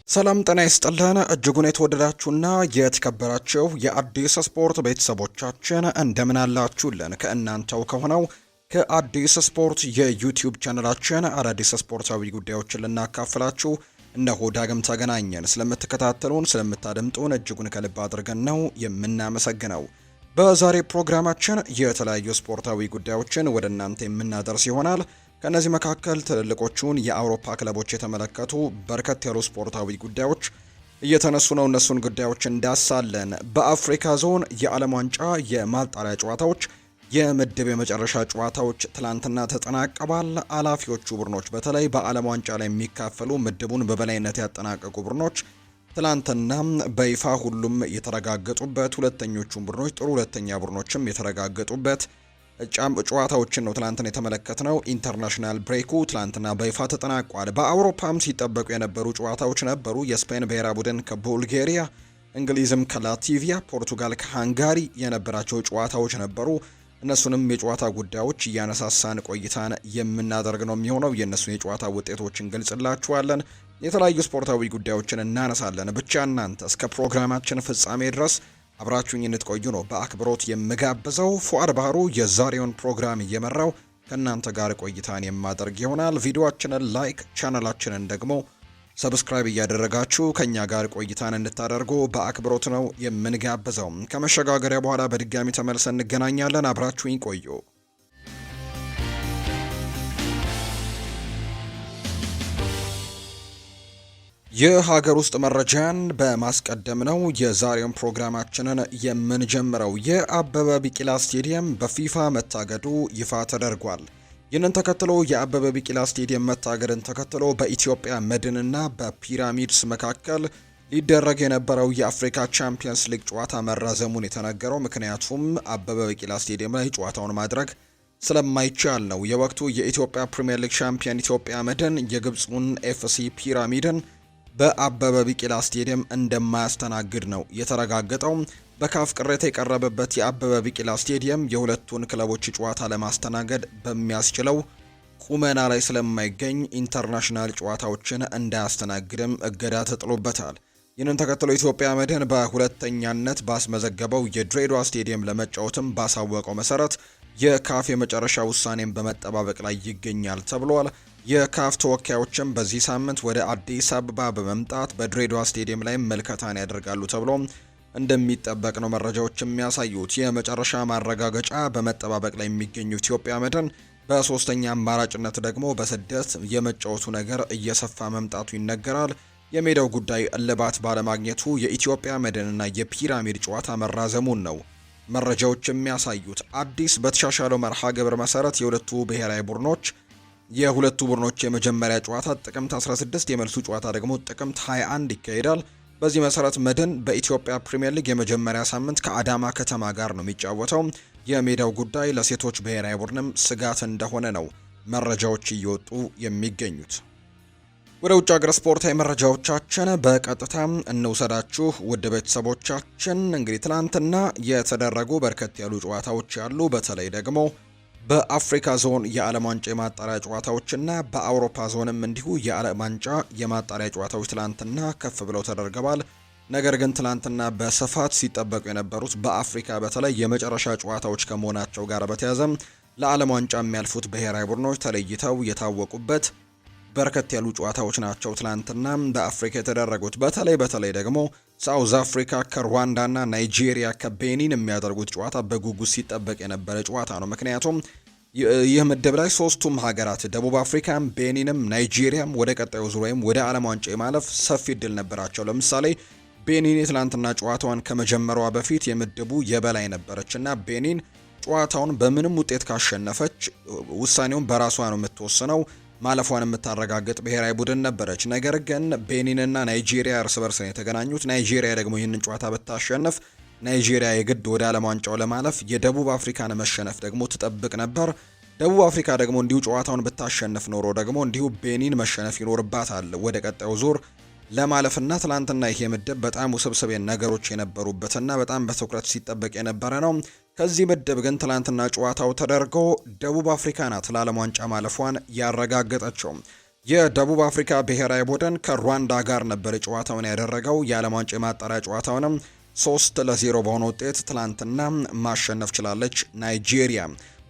ሰላም ጤና ይስጥልን እጅጉን የተወደዳችሁና የተከበራችሁ የአዲስ ስፖርት ቤተሰቦቻችን እንደምን አላችሁልን? ከእናንተው ከሆነው ከአዲስ ስፖርት የዩቲዩብ ቻናላችን አዳዲስ ስፖርታዊ ጉዳዮችን ልናካፍላችሁ እነሆ ዳግም ተገናኘን። ስለምትከታተሉን ስለምታደምጡን እጅጉን ከልብ አድርገን ነው የምናመሰግነው። በዛሬ ፕሮግራማችን የተለያዩ ስፖርታዊ ጉዳዮችን ወደ እናንተ የምናደርስ ይሆናል። ከነዚህ መካከል ትልልቆቹን የአውሮፓ ክለቦች የተመለከቱ በርከት ያሉ ስፖርታዊ ጉዳዮች እየተነሱ ነው። እነሱን ጉዳዮች እንዳሳለን። በአፍሪካ ዞን የዓለም ዋንጫ የማጣሪያ ጨዋታዎች የምድብ የመጨረሻ ጨዋታዎች ትላንትና ተጠናቀዋል። አላፊዎቹ ቡድኖች በተለይ በዓለም ዋንጫ ላይ የሚካፈሉ ምድቡን በበላይነት ያጠናቀቁ ቡድኖች ትላንትና በይፋ ሁሉም የተረጋገጡበት፣ ሁለተኞቹም ቡድኖች ጥሩ ሁለተኛ ቡድኖችም የተረጋገጡበት ጨዋታዎችን ነው ትላንትና የተመለከትነው። ኢንተርናሽናል ብሬኩ ትላንትና በይፋ ተጠናቋል። በአውሮፓም ሲጠበቁ የነበሩ ጨዋታዎች ነበሩ። የስፔን ብሔራዊ ቡድን ከቡልጋሪያ፣ እንግሊዝም ከላቲቪያ፣ ፖርቱጋል ከሃንጋሪ የነበራቸው ጨዋታዎች ነበሩ። እነሱንም የጨዋታ ጉዳዮች እያነሳሳን ቆይታን የምናደርግ ነው የሚሆነው። የእነሱን የጨዋታ ውጤቶችን ገልጽላችኋለን። የተለያዩ ስፖርታዊ ጉዳዮችን እናነሳለን። ብቻ እናንተ እስከ ፕሮግራማችን ፍጻሜ ድረስ አብራችሁኝ እንድትቆዩ ነው በአክብሮት የምጋብዘው። ፉአድ ባህሩ የዛሬውን ፕሮግራም እየመራው ከእናንተ ጋር ቆይታን የማደርግ ይሆናል። ቪዲዮአችንን ላይክ፣ ቻናላችንን ደግሞ ሰብስክራይብ እያደረጋችሁ ከኛ ጋር ቆይታን እንድታደርጉ በአክብሮት ነው የምንጋብዘው። ከመሸጋገሪያ በኋላ በድጋሚ ተመልሰን እንገናኛለን። አብራችሁኝ ቆዩ። የሀገር ውስጥ መረጃን በማስቀደም ነው የዛሬውን ፕሮግራማችንን የምንጀምረው። የአበበ ቢቂላ ስቴዲየም በፊፋ መታገዱ ይፋ ተደርጓል። ይህንን ተከትሎ የአበበ ቢቂላ ስቴዲየም መታገድን ተከትሎ በኢትዮጵያ መድንና በፒራሚድስ መካከል ሊደረግ የነበረው የአፍሪካ ቻምፒየንስ ሊግ ጨዋታ መራዘሙን የተነገረው ምክንያቱም አበበ ቢቂላ ስቴዲየም ላይ ጨዋታውን ማድረግ ስለማይቻል ነው። የወቅቱ የኢትዮጵያ ፕሪሚየር ሊግ ቻምፒየን ኢትዮጵያ መድን የግብፁን ኤፍሲ ፒራሚድን በአበበ ቢቂላ ስቴዲየም እንደማያስተናግድ ነው የተረጋገጠው። በካፍ ቅሬታ የቀረበበት የአበበ ቢቂላ ስቴዲየም የሁለቱን ክለቦች ጨዋታ ለማስተናገድ በሚያስችለው ቁመና ላይ ስለማይገኝ ኢንተርናሽናል ጨዋታዎችን እንዳያስተናግድም እገዳ ተጥሎበታል። ይህንን ተከትሎ ኢትዮጵያ መድን በሁለተኛነት ባስመዘገበው የድሬዳዋ ስቴዲየም ለመጫወትም ባሳወቀው መሰረት የካፍ የመጨረሻ ውሳኔን በመጠባበቅ ላይ ይገኛል ተብሏል። የካፍ ተወካዮችም በዚህ ሳምንት ወደ አዲስ አበባ በመምጣት በድሬዳዋ ስቴዲየም ላይ መልከታን ያደርጋሉ ተብሎ እንደሚጠበቅ ነው መረጃዎች የሚያሳዩት። የመጨረሻ ማረጋገጫ በመጠባበቅ ላይ የሚገኙ ኢትዮጵያ መድን በሶስተኛ አማራጭነት ደግሞ በስደት የመጫወቱ ነገር እየሰፋ መምጣቱ ይነገራል። የሜዳው ጉዳይ እልባት ባለማግኘቱ የኢትዮጵያ መድንና የፒራሚድ ጨዋታ መራዘሙን ነው መረጃዎች የሚያሳዩት። አዲስ በተሻሻለው መርሃ ግብር መሰረት የሁለቱ ቡድኖች የመጀመሪያ ጨዋታ ጥቅምት 16 የመልሱ ጨዋታ ደግሞ ጥቅምት 21 ይካሄዳል። በዚህ መሰረት መድን በኢትዮጵያ ፕሪሚየር ሊግ የመጀመሪያ ሳምንት ከአዳማ ከተማ ጋር ነው የሚጫወተው። የሜዳው ጉዳይ ለሴቶች ብሔራዊ ቡድንም ስጋት እንደሆነ ነው መረጃዎች እየወጡ የሚገኙት። ወደ ውጭ ሀገር ስፖርታዊ መረጃዎቻችን በቀጥታ እንውሰዳችሁ ውድ ቤተሰቦቻችን። እንግዲህ ትናንትና የተደረጉ በርከት ያሉ ጨዋታዎች ያሉ፣ በተለይ ደግሞ በአፍሪካ ዞን የዓለም ዋንጫ የማጣሪያ ጨዋታዎችና በአውሮፓ ዞንም እንዲሁ የዓለም ዋንጫ የማጣሪያ ጨዋታዎች ትላንትና ከፍ ብለው ተደርገዋል። ነገር ግን ትላንትና በስፋት ሲጠበቁ የነበሩት በአፍሪካ በተለይ የመጨረሻ ጨዋታዎች ከመሆናቸው ጋር በተያያዘ ለዓለም ዋንጫ የሚያልፉት ብሔራዊ ቡድኖች ተለይተው የታወቁበት በርከት ያሉ ጨዋታዎች ናቸው ትላንትና በአፍሪካ የተደረጉት። በተለይ ደግሞ ሳውዝ አፍሪካ ከሩዋንዳና ናይጄሪያ ከቤኒን የሚያደርጉት ጨዋታ በጉጉት ሲጠበቅ የነበረ ጨዋታ ነው። ምክንያቱም ይህ ምድብ ላይ ሶስቱም ሀገራት ደቡብ አፍሪካም፣ ቤኒንም ናይጄሪያም ወደ ቀጣዩ ዙር ወይም ወደ ዓለም ዋንጫ የማለፍ ሰፊ እድል ነበራቸው። ለምሳሌ ቤኒን የትላንትና ጨዋታዋን ከመጀመሯ በፊት የምድቡ የበላይ ነበረችና ቤኒን ጨዋታውን በምንም ውጤት ካሸነፈች ውሳኔውን በራሷ ነው የምትወስነው፣ ማለፏን የምታረጋግጥ ብሔራዊ ቡድን ነበረች። ነገር ግን ቤኒንና ናይጄሪያ እርስ በርስ ነው የተገናኙት። ናይጄሪያ ደግሞ ይህንን ጨዋታ ብታሸንፍ ናይጄሪያ የግድ ወደ ዓለም ዋንጫው ለማለፍ የደቡብ አፍሪካን መሸነፍ ደግሞ ትጠብቅ ነበር። ደቡብ አፍሪካ ደግሞ እንዲሁ ጨዋታውን ብታሸንፍ ኖሮ ደግሞ እንዲሁ ቤኒን መሸነፍ ይኖርባታል ወደ ቀጣዩ ዙር ለማለፍና ትላንትና ይሄ ምድብ በጣም ውስብስብ ነገሮች የነበሩበትና በጣም በትኩረት ሲጠበቅ የነበረ ነው። ከዚህ ምድብ ግን ትላንትና ጨዋታው ተደርጎ ደቡብ አፍሪካ ናት ለዓለም ዋንጫ ማለፏን ያረጋገጠችው። የደቡብ አፍሪካ ብሔራዊ ቡድን ከሩዋንዳ ጋር ነበር ጨዋታውን ያደረገው። የዓለም ዋንጫ የማጣሪያ ጨዋታውንም 3-0 በሆነ ውጤት ትላንትና ማሸነፍ ችላለች ናይጄሪያ።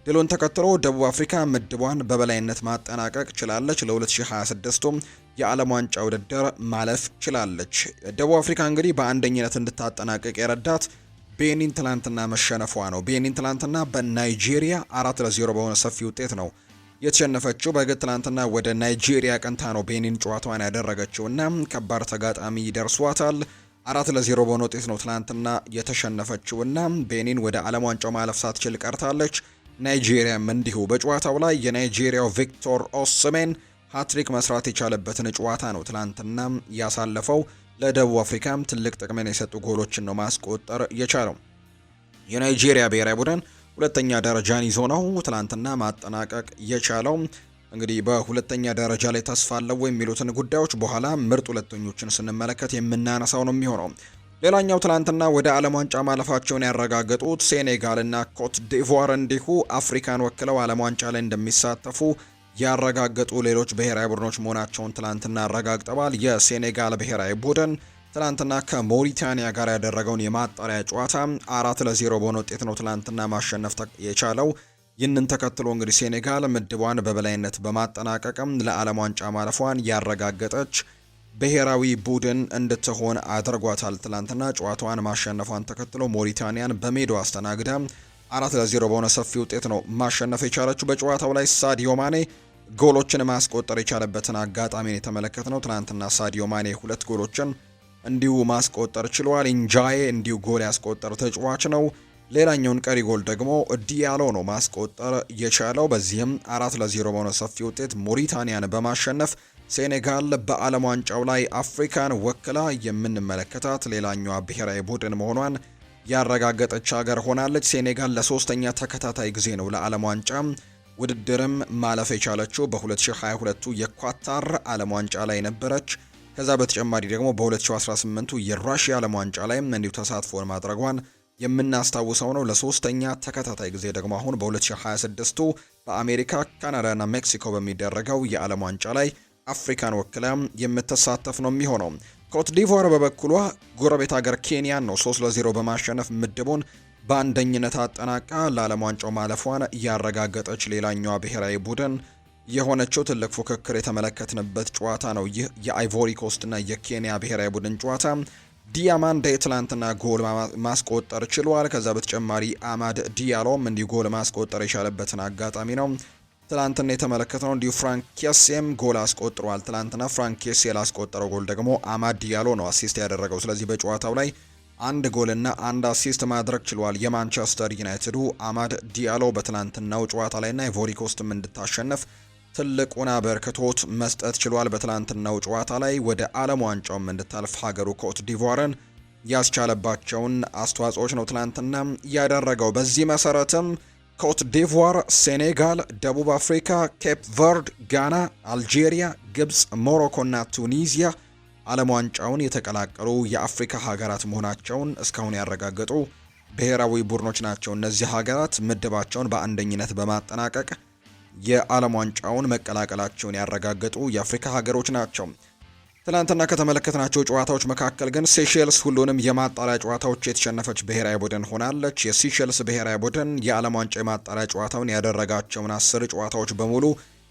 ድሉን ተከትሎ ደቡብ አፍሪካ ምድቧን በበላይነት ማጠናቀቅ ችላለች። ለ2026ቱም የዓለም ዋንጫ ውድድር ማለፍ ችላለች። ደቡብ አፍሪካ እንግዲህ በአንደኝነት እንድታጠናቀቅ የረዳት ቤኒን ትላንትና መሸነፏ ነው። ቤኒን ትላንትና በናይጄሪያ 4-0 በሆነ ሰፊ ውጤት ነው የተሸነፈችው። በግድ ትላንትና ወደ ናይጄሪያ ቀንታ ነው ቤኒን ጨዋታዋን ያደረገችውና ከባድ ተጋጣሚ ደርሷታል። 4-0 በሆነ ውጤት ነው ትላንትና የተሸነፈችውና ቤኒን ወደ ዓለም ዋንጫው ማለፍ ሳትችል ቀርታለች። ናይጄሪያም እንዲሁ። በጨዋታው ላይ የናይጄሪያው ቪክቶር ኦስሜን ሃትሪክ መስራት የቻለበትን ጨዋታ ነው ትላንትና ያሳለፈው። ለደቡብ አፍሪካም ትልቅ ጥቅምን የሰጡ ጎሎችን ነው ማስቆጠር የቻለው። የናይጄሪያ ብሔራዊ ቡድን ሁለተኛ ደረጃን ይዞ ነው ትላንትና ማጠናቀቅ የቻለው። እንግዲህ በሁለተኛ ደረጃ ላይ ተስፋ አለው የሚሉትን ጉዳዮች በኋላ ምርጥ ሁለተኞችን ስንመለከት የምናነሳው ነው የሚሆነው። ሌላኛው ትላንትና ወደ ዓለም ዋንጫ ማለፋቸውን ያረጋገጡት ሴኔጋልና ኮት ዲቮር እንዲሁ አፍሪካን ወክለው ዓለም ዋንጫ ላይ እንደሚሳተፉ ያረጋገጡ ሌሎች ብሔራዊ ቡድኖች መሆናቸውን ትላንትና አረጋግጠዋል። የሴኔጋል ብሔራዊ ቡድን ትላንትና ከሞሪታኒያ ጋር ያደረገውን የማጣሪያ ጨዋታ 4-0 በሆነ ውጤት ነው ትላንትና ማሸነፍ የቻለው። ይህንን ተከትሎ እንግዲህ ሴኔጋል ምድቧን በበላይነት በማጠናቀቅም ለዓለም ዋንጫ ማለፏን ያረጋገጠች ብሔራዊ ቡድን እንድትሆን አድርጓታል። ትላንትና ጨዋታዋን ማሸነፏን ተከትሎ ሞሪታኒያን በሜዳው አስተናግዳ 4-0 በሆነ ሰፊ ውጤት ነው ማሸነፍ የቻለችው። በጨዋታው ላይ ሳዲዮ ማኔ ጎሎችን ማስቆጠር የቻለበትን አጋጣሚ የተመለከትነው። ትላንትና ሳዲዮ ማኔ 2 ጎሎችን እንዲሁ ማስቆጠር ችሏል። ኢንጃዬ እንዲሁ ጎል ያስቆጠር ተጫዋች ነው። ሌላኛውን ቀሪ ጎል ደግሞ ዲያሎ ነው ማስቆጠር የቻለው። በዚህም 4-0 በሆነ ሰፊ ውጤት ሞሪታኒያን በማሸነፍ ሴኔጋል በዓለም ዋንጫው ላይ አፍሪካን ወክላ የምንመለከታት ሌላኛዋ ብሔራዊ ቡድን መሆኗን ያረጋገጠች ሀገር ሆናለች። ሴኔጋል ለሶስተኛ ተከታታይ ጊዜ ነው ለዓለም ዋንጫ ውድድርም ማለፍ የቻለችው። በ2022 የኳታር ዓለም ዋንጫ ላይ ነበረች። ከዛ በተጨማሪ ደግሞ በ2018 የራሽያ ዓለም ዋንጫ ላይ እንዲሁ ተሳትፎን ማድረጓን የምናስታውሰው ነው። ለሶስተኛ ተከታታይ ጊዜ ደግሞ አሁን በ2026 በአሜሪካ ካናዳና ሜክሲኮ በሚደረገው የዓለም ዋንጫ ላይ አፍሪካን ወክላ የምትሳተፍ ነው የሚሆነው። ኮት ዲቮር በበኩሏ ጎረቤት ሀገር ኬንያን ነው 3-0 በማሸነፍ ምድቡን በአንደኝነት አጠናቃ ለዓለም ዋንጫው ማለፏን ያረጋገጠች ሌላኛዋ ብሔራዊ ቡድን የሆነችው ትልቅ ፉክክር የተመለከትንበት ጨዋታ ነው። ይህ የአይቮሪ ኮስትና የኬንያ ብሔራዊ ቡድን ጨዋታ ዲያማንዴ ትላንትና ጎል ማስቆጠር ችሏል። ከዛ በተጨማሪ አማድ ዲያሎም እንዲሁ ጎል ማስቆጠር የቻለበትን አጋጣሚ ነው ትላንትና የተመለከትነው። እንዲሁ ፍራንክ ኬሴም ጎል አስቆጥሯል። ትላንትና ፍራንክ ኬሴ ላስቆጠረው ጎል ደግሞ አማድ ዲያሎ ነው አሲስት ያደረገው። ስለዚህ በጨዋታው ላይ 1 ጎልና 1 አሲስት ማድረግ ችሏል። የማንቸስተር ዩናይትዱ አማድ ዲያሎ በትላንትናው ጨዋታ ላይና አይቮሪ ኮስትም እንድታሸነፍ ትልቁን አበርክቶት መስጠት ችሏል። በትላንትናው ጨዋታ ላይ ወደ ዓለም ዋንጫውም እንድታልፍ ሀገሩ ኮት ዲቮርን ያስቻለባቸውን አስተዋጽኦች ነው ትላንትና ያደረገው። በዚህ መሰረትም ኮት ዲቮር፣ ሴኔጋል፣ ደቡብ አፍሪካ፣ ኬፕ ቨርድ፣ ጋና፣ አልጄሪያ፣ ግብጽ፣ ሞሮኮ እና ቱኒዚያ ዓለም ዋንጫውን የተቀላቀሉ የአፍሪካ ሀገራት መሆናቸውን እስካሁን ያረጋገጡ ብሔራዊ ቡድኖች ናቸው። እነዚህ ሀገራት ምድባቸውን በአንደኝነት በማጠናቀቅ የዓለም ዋንጫውን መቀላቀላቸውን ያረጋገጡ የአፍሪካ ሀገሮች ናቸው። ትናንትና ከተመለከትናቸው ጨዋታዎች መካከል ግን ሴሼልስ ሁሉንም የማጣሪያ ጨዋታዎች የተሸነፈች ብሔራዊ ቡድን ሆናለች። የሴሼልስ ብሔራዊ ቡድን የዓለም ዋንጫ የማጣሪያ ጨዋታውን ያደረጋቸውን 10 ጨዋታዎች በሙሉ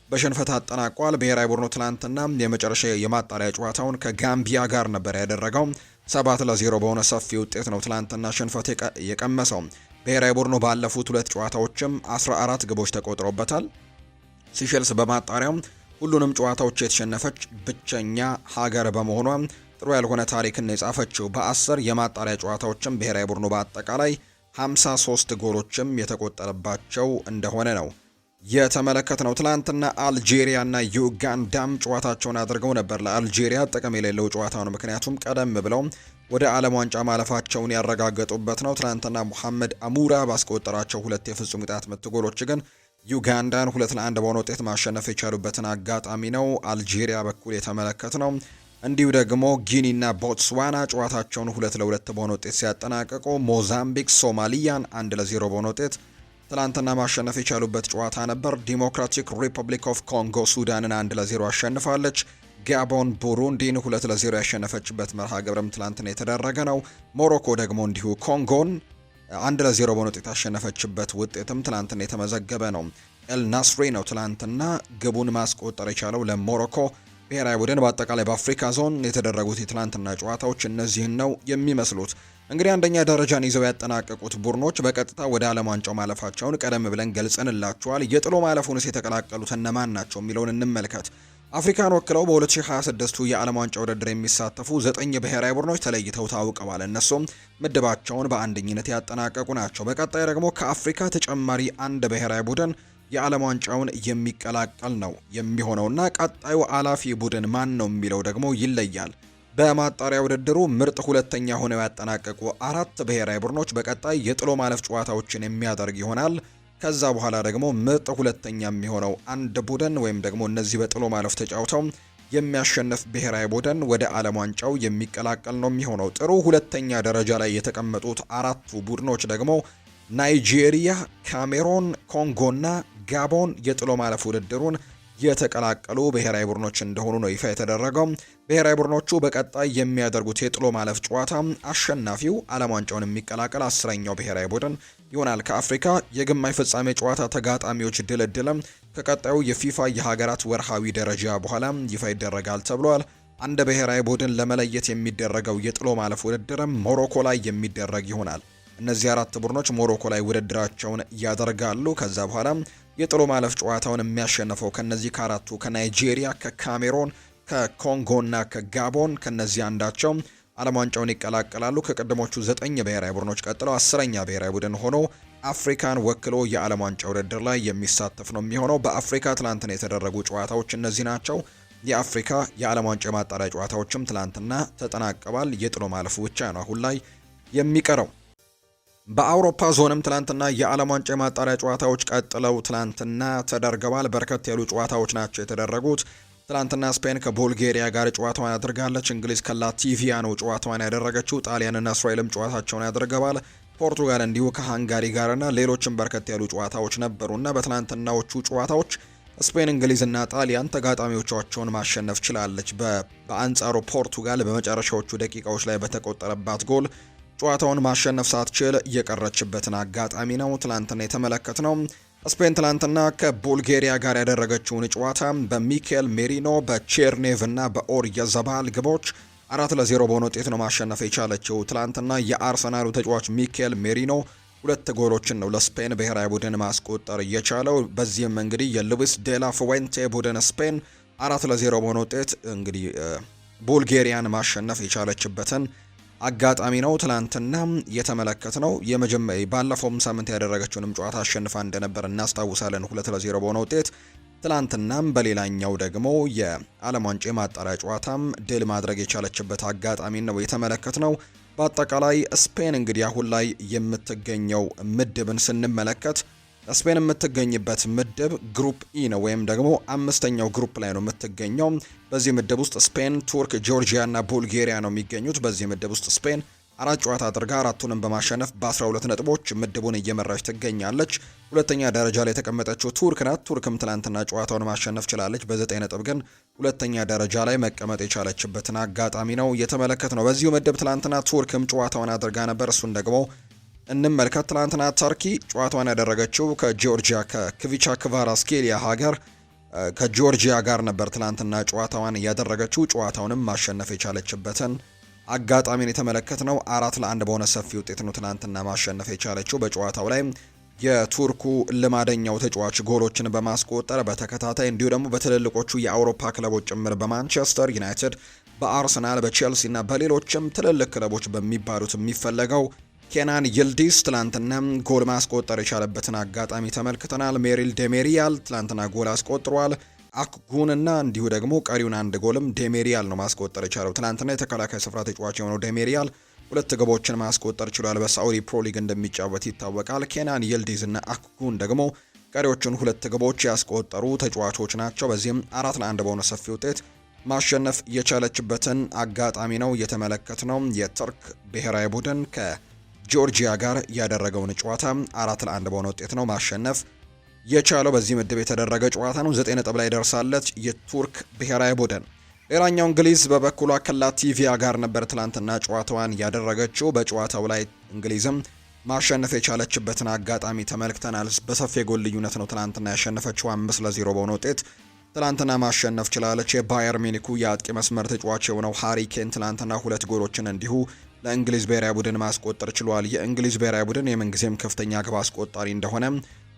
በሽንፈት አጠናቋል። ብሔራዊ ቡድኑ ትናንትና የመጨረሻ የማጣሪያ ጨዋታውን ከጋምቢያ ጋር ነበር ያደረገው። 7-0 በሆነ ሰፊ ውጤት ነው ትናንትና ሽንፈት የቀመሰው። ብሔራዊ ቡድኑ ባለፉት 2 ጨዋታዎችም 14 ግቦች ተቆጥሮበታል። ሴሼልስ በማጣሪያው ሁሉንም ጨዋታዎች የተሸነፈች ብቸኛ ሀገር በመሆኗ ጥሩ ያልሆነ ታሪክን የጻፈችው። በ10 የማጣሪያ ጨዋታዎችም ብሔራዊ ቡድኑ በአጠቃላይ 53 ጎሎችም የተቆጠረባቸው እንደሆነ ነው የተመለከትነው። ትላንትና አልጄሪያና ዩጋንዳም ጨዋታቸውን አድርገው ነበር። ለአልጄሪያ ጥቅም የሌለው ጨዋታ ነው፣ ምክንያቱም ቀደም ብለው ወደ ዓለም ዋንጫ ማለፋቸውን ያረጋገጡበት ነው። ትላንትና ሙሐመድ አሙራ ባስቆጠራቸው 2 የፍጹም ቅጣት ምት ጎሎች ግን ዩጋንዳን 2-1 በሆነ ውጤት ማሸነፍ የቻሉበትን አጋጣሚ ነው አልጄሪያ በኩል የተመለከት ነው። እንዲሁ ደግሞ ጊኒና ቦትስዋና ጨዋታቸውን 2-2 በሆነ ውጤት ሲያጠናቀቁ ሞዛምቢክ ሶማሊያን 1-0 በሆነ ውጤት ትላንትና ማሸነፍ የቻሉበት ጨዋታ ነበር። ዲሞክራቲክ ሪፐብሊክ ኦፍ ኮንጎ ሱዳንን 1-0 አሸንፋለች። ጋቦን ቡሩንዲን 2-0 ያሸነፈችበት መርሃ ግብርም ትላንትና የተደረገ ነው። ሞሮኮ ደግሞ እንዲሁ ኮንጎን 1-0 በሆነ ውጤት ያሸነፈችበት ውጤትም ትላንትና የተመዘገበ ነው። ኤል ናስሪ ነው ትላንትና ግቡን ማስቆጠር የቻለው ለሞሮኮ ብሔራዊ ቡድን። በአጠቃላይ በአፍሪካ ዞን የተደረጉት የትላንትና ጨዋታዎች እነዚህን ነው የሚመስሉት። እንግዲህ አንደኛ ደረጃን ይዘው ያጠናቀቁት ቡድኖች በቀጥታ ወደ ዓለም ዋንጫው ማለፋቸውን ቀደም ብለን ገልጸንላቸዋል። የጥሎ ማለፉንስ የተቀላቀሉት እነማን ናቸው የሚለውን እንመልከት። አፍሪካን ወክለው በ2026 የዓለም ዋንጫ ውድድር የሚሳተፉ 9 ብሔራዊ ቡድኖች ተለይተው ታውቀዋል። እነሱም ምድባቸውን በአንደኝነት ያጠናቀቁ ናቸው። በቀጣይ ደግሞ ከአፍሪካ ተጨማሪ አንድ ብሔራዊ ቡድን የዓለም ዋንጫውን የሚቀላቀል ነው የሚሆነውና ቀጣዩ አላፊ ቡድን ማን ነው የሚለው ደግሞ ይለያል። በማጣሪያ ውድድሩ ምርጥ ሁለተኛ ሆነው ያጠናቀቁ 4 ብሔራዊ ቡድኖች በቀጣይ የጥሎ ማለፍ ጨዋታዎችን የሚያደርግ ይሆናል። ከዛ በኋላ ደግሞ ምርጥ ሁለተኛ የሚሆነው አንድ ቡድን ወይም ደግሞ እነዚህ በጥሎ ማለፍ ተጫውተው የሚያሸንፍ ብሔራዊ ቡድን ወደ ዓለም ዋንጫው የሚቀላቀል ነው የሚሆነው። ጥሩ ሁለተኛ ደረጃ ላይ የተቀመጡት 4ቱ ቡድኖች ደግሞ ናይጄሪያ፣ ካሜሮን፣ ኮንጎና ጋቦን የጥሎ ማለፍ ውድድሩን የተቀላቀሉ ብሔራዊ ቡድኖች እንደሆኑ ነው ይፋ የተደረገው። ብሔራዊ ቡድኖቹ በቀጣይ የሚያደርጉት የጥሎ ማለፍ ጨዋታ አሸናፊው ዓለም ዋንጫውን የሚቀላቀል 10ኛው ብሔራዊ ቡድን ይሆናል። ከአፍሪካ የግማሽ ፍጻሜ ጨዋታ ተጋጣሚዎች ድልድልም ከቀጣዩ የፊፋ የሀገራት ወርሃዊ ደረጃ በኋላ ይፋ ይደረጋል ተብሏል። አንድ ብሔራዊ ቡድን ለመለየት የሚደረገው የጥሎ ማለፍ ውድድርም ሞሮኮ ላይ የሚደረግ ይሆናል። እነዚህ 4 ቡድኖች ሞሮኮ ላይ ውድድራቸውን ያደርጋሉ። ከዛ በኋላ የጥሎ ማለፍ ጨዋታውን የሚያሸንፈው ከነዚህ ከአራቱ ከናይጄሪያ፣ ከካሜሮን፣ ከኮንጎና ከጋቦን ከነዚህ አንዳቸው ዓለም ዋንጫውን ይቀላቀላሉ። ከቀደሞቹ 9 ብሔራዊ ቡድኖች ቀጥለው 10ኛ ብሔራዊ ቡድን ሆኖ አፍሪካን ወክሎ የዓለም ዋንጫ ውድድር ላይ የሚሳተፍ ነው የሚሆነው። በአፍሪካ ትላንትና የተደረጉ ጨዋታዎች እነዚህ ናቸው። የአፍሪካ የዓለም ዋንጫ የማጣሪያ ጨዋታዎችም ትላንትና ተጠናቀዋል። የጥሎ ማለፉ ብቻ ነው አሁን ላይ የሚቀረው። በአውሮፓ ዞንም ትላንትና የዓለም ዋንጫ የማጣሪያ ጨዋታዎች ቀጥለው ትላንትና ተደርገዋል። በርከት ያሉ ጨዋታዎች ናቸው የተደረጉት። ትላንትና ስፔን ከቡልጋሪያ ጋር ጨዋታዋን አድርጋለች። እንግሊዝ ከላቲቪያ ነው ጨዋታዋን ያደረገችው። ጣሊያንና እስራኤልም ጨዋታቸውን ያደርገዋል። ፖርቱጋል እንዲሁ ከሃንጋሪ ጋርና ሌሎችም በርከት ያሉ ጨዋታዎች ነበሩና በትላንትናዎቹ ጨዋታዎች ስፔን፣ እንግሊዝና ጣሊያን ተጋጣሚዎቻቸውን ማሸነፍ ችላለች። በአንጻሩ ፖርቱጋል በመጨረሻዎቹ ደቂቃዎች ላይ በተቆጠረባት ጎል ጨዋታውን ማሸነፍ ሳትችል የቀረችበትን አጋጣሚ ነው ትላንትና የተመለከትነው። ስፔን ትላንትና ከቡልጋሪያ ጋር ያደረገችውን ጨዋታ በሚኬል ሜሪኖ፣ በቼርኔቭ እና በኦርየዘባል ግቦች 4-0 በሆነ ውጤት ነው ማሸነፍ የቻለችው። ትላንትና የአርሰናሉ ተጫዋች ሚኬል ሜሪኖ 2 ጎሎችን ነው ለስፔን ብሔራዊ ቡድን ማስቆጠር የቻለው። በዚህም እንግዲህ የሉዊስ ዴላ ፉዌንቴ ቡድን ስፔን 4-0 በሆነ ውጤት እንግዲህ ቡልጋሪያን ማሸነፍ የቻለችበትን አጋጣሚ ነው ትላንትና የተመለከትነው። ባለፈውም ሳምንት ያደረገችውንም ጨዋታ አሸንፋ እንደነበር እናስታውሳለን 2-0 በሆነ ውጤት። ትላንትናም በሌላኛው ደግሞ የዓለም ዋንጫ ማጣሪያ ጨዋታም ድል ማድረግ የቻለችበት አጋጣሚ ነው የተመለከትነው። በአጠቃላይ ስፔን እንግዲህ አሁን ላይ የምትገኘው ምድብን ስንመለከት ስፔን የምትገኝበት ምድብ ግሩፕ ኢ ነው ወይም ደግሞ 5ኛው ግሩፕ ላይ ነው የምትገኘው። በዚህ ምድብ ውስጥ ስፔን፣ ቱርክ፣ ጆርጂያ እና ቡልጋሪያ ነው የሚገኙት። በዚህ ምድብ ውስጥ ስፔን 4 ጨዋታ አድርጋ 4ቱንም በማሸነፍ በ12 ነጥቦች ምድቡን እየመራች ትገኛለች። ሁለተኛ ደረጃ ላይ የተቀመጠችው ቱርክ ናት። ቱርክም ትላንትና ጨዋታውን ማሸነፍ ችላለች። በ9 ነጥብ ግን ሁለተኛ ደረጃ ላይ መቀመጥ የቻለችበትን አጋጣሚ ነው የተመለከትነው። በዚሁ ምድብ ትላንትና ቱርክም ጨዋታውን አድርጋ ነበር። እሱን ደግሞ እንመልከት። ትላንትና ተርኪ ጨዋታዋን ያደረገችው ከጆርጂያ ከክቪቻ ክቫራስኬሊያ ሀገር ከጆርጂያ ጋር ነበር ትላንትና ጨዋታዋን ያደረገችው። ጨዋታውንም ማሸነፍ የቻለችበትን አጋጣሚን የተመለከትነው 4-1 በሆነ ሰፊ ውጤት ነው ትላንትና ማሸነፍ የቻለችው። በጨዋታው ላይ የቱርኩ ልማደኛው ተጫዋች ጎሎችን በማስቆጠር በተከታታይ እንዲሁ ደግሞ በትልልቆቹ የአውሮፓ ክለቦች ጭምር በማንቸስተር ዩናይትድ፣ በአርሰናል፣ በቼልሲ እና በሌሎችም ትልልቅ ክለቦች በሚባሉት የሚፈለገው ኬናን ይልዲዝ ትላንትና ጎል ማስቆጠር የቻለበትን አጋጣሚ ተመልክተናል። ሜሪል ዴሜሪያል ትላንትና ጎል አስቆጥሯል። አክጉንና እንዲሁ ደግሞ ቀሪውን አንድ ጎልም ዴሜሪያል ነው ማስቆጠር የቻለው። ትላንትና የተከላካይ ስፍራ ተጫዋች የሆነው ዴሜሪያል 2 ግቦችን ማስቆጠር ችሏል። በሳዑዲ ፕሮ ሊግ እንደሚጫወት ይታወቃል። ኬናን ይልዲዝ እና አክጉን ደግሞ ቀሪዎቹን 2 ግቦች ያስቆጠሩ ተጫዋቾች ናቸው። በዚህም 4-1 በሆነ ሰፊ ውጤት ማሸነፍ የቻለችበትን አጋጣሚ ነው የተመለከትነው። የቱርክ ብሔራዊ ቡድን ጆርጂያ ጋር ያደረገውን ጨዋታ 4-1 በሆነ ውጤት ነው ማሸነፍ የቻለው። በዚህ ምድብ የተደረገ ጨዋታ ነው። 9 ነጥብ ላይ ደርሳለች የቱርክ ብሔራዊ ቡድን። ሌላኛው እንግሊዝ በበኩሏ ከላቲቪያ ጋር ነበር ትላንትና ጨዋታዋን ያደረገችው። በጨዋታው ላይ እንግሊዝም ማሸነፍ የቻለችበትን አጋጣሚ ተመልክተናል። በሰፊ የጎል ልዩነት ነው ትላንትና ያሸነፈችው 5-0 በሆነ ውጤት ትላንትና ማሸነፍ ችላለች። የባየር ሚኒኩ የአጥቂ መስመር ተጫዋች የሆነው ሃሪ ኬን ትላንትና 2 ጎሎችን እንዲሁ ለእንግሊዝ ብሔራዊ ቡድን ማስቆጠር ችሏል። የእንግሊዝ ብሔራዊ ቡድን የምንጊዜም ከፍተኛ ግብ አስቆጣሪ እንደሆነ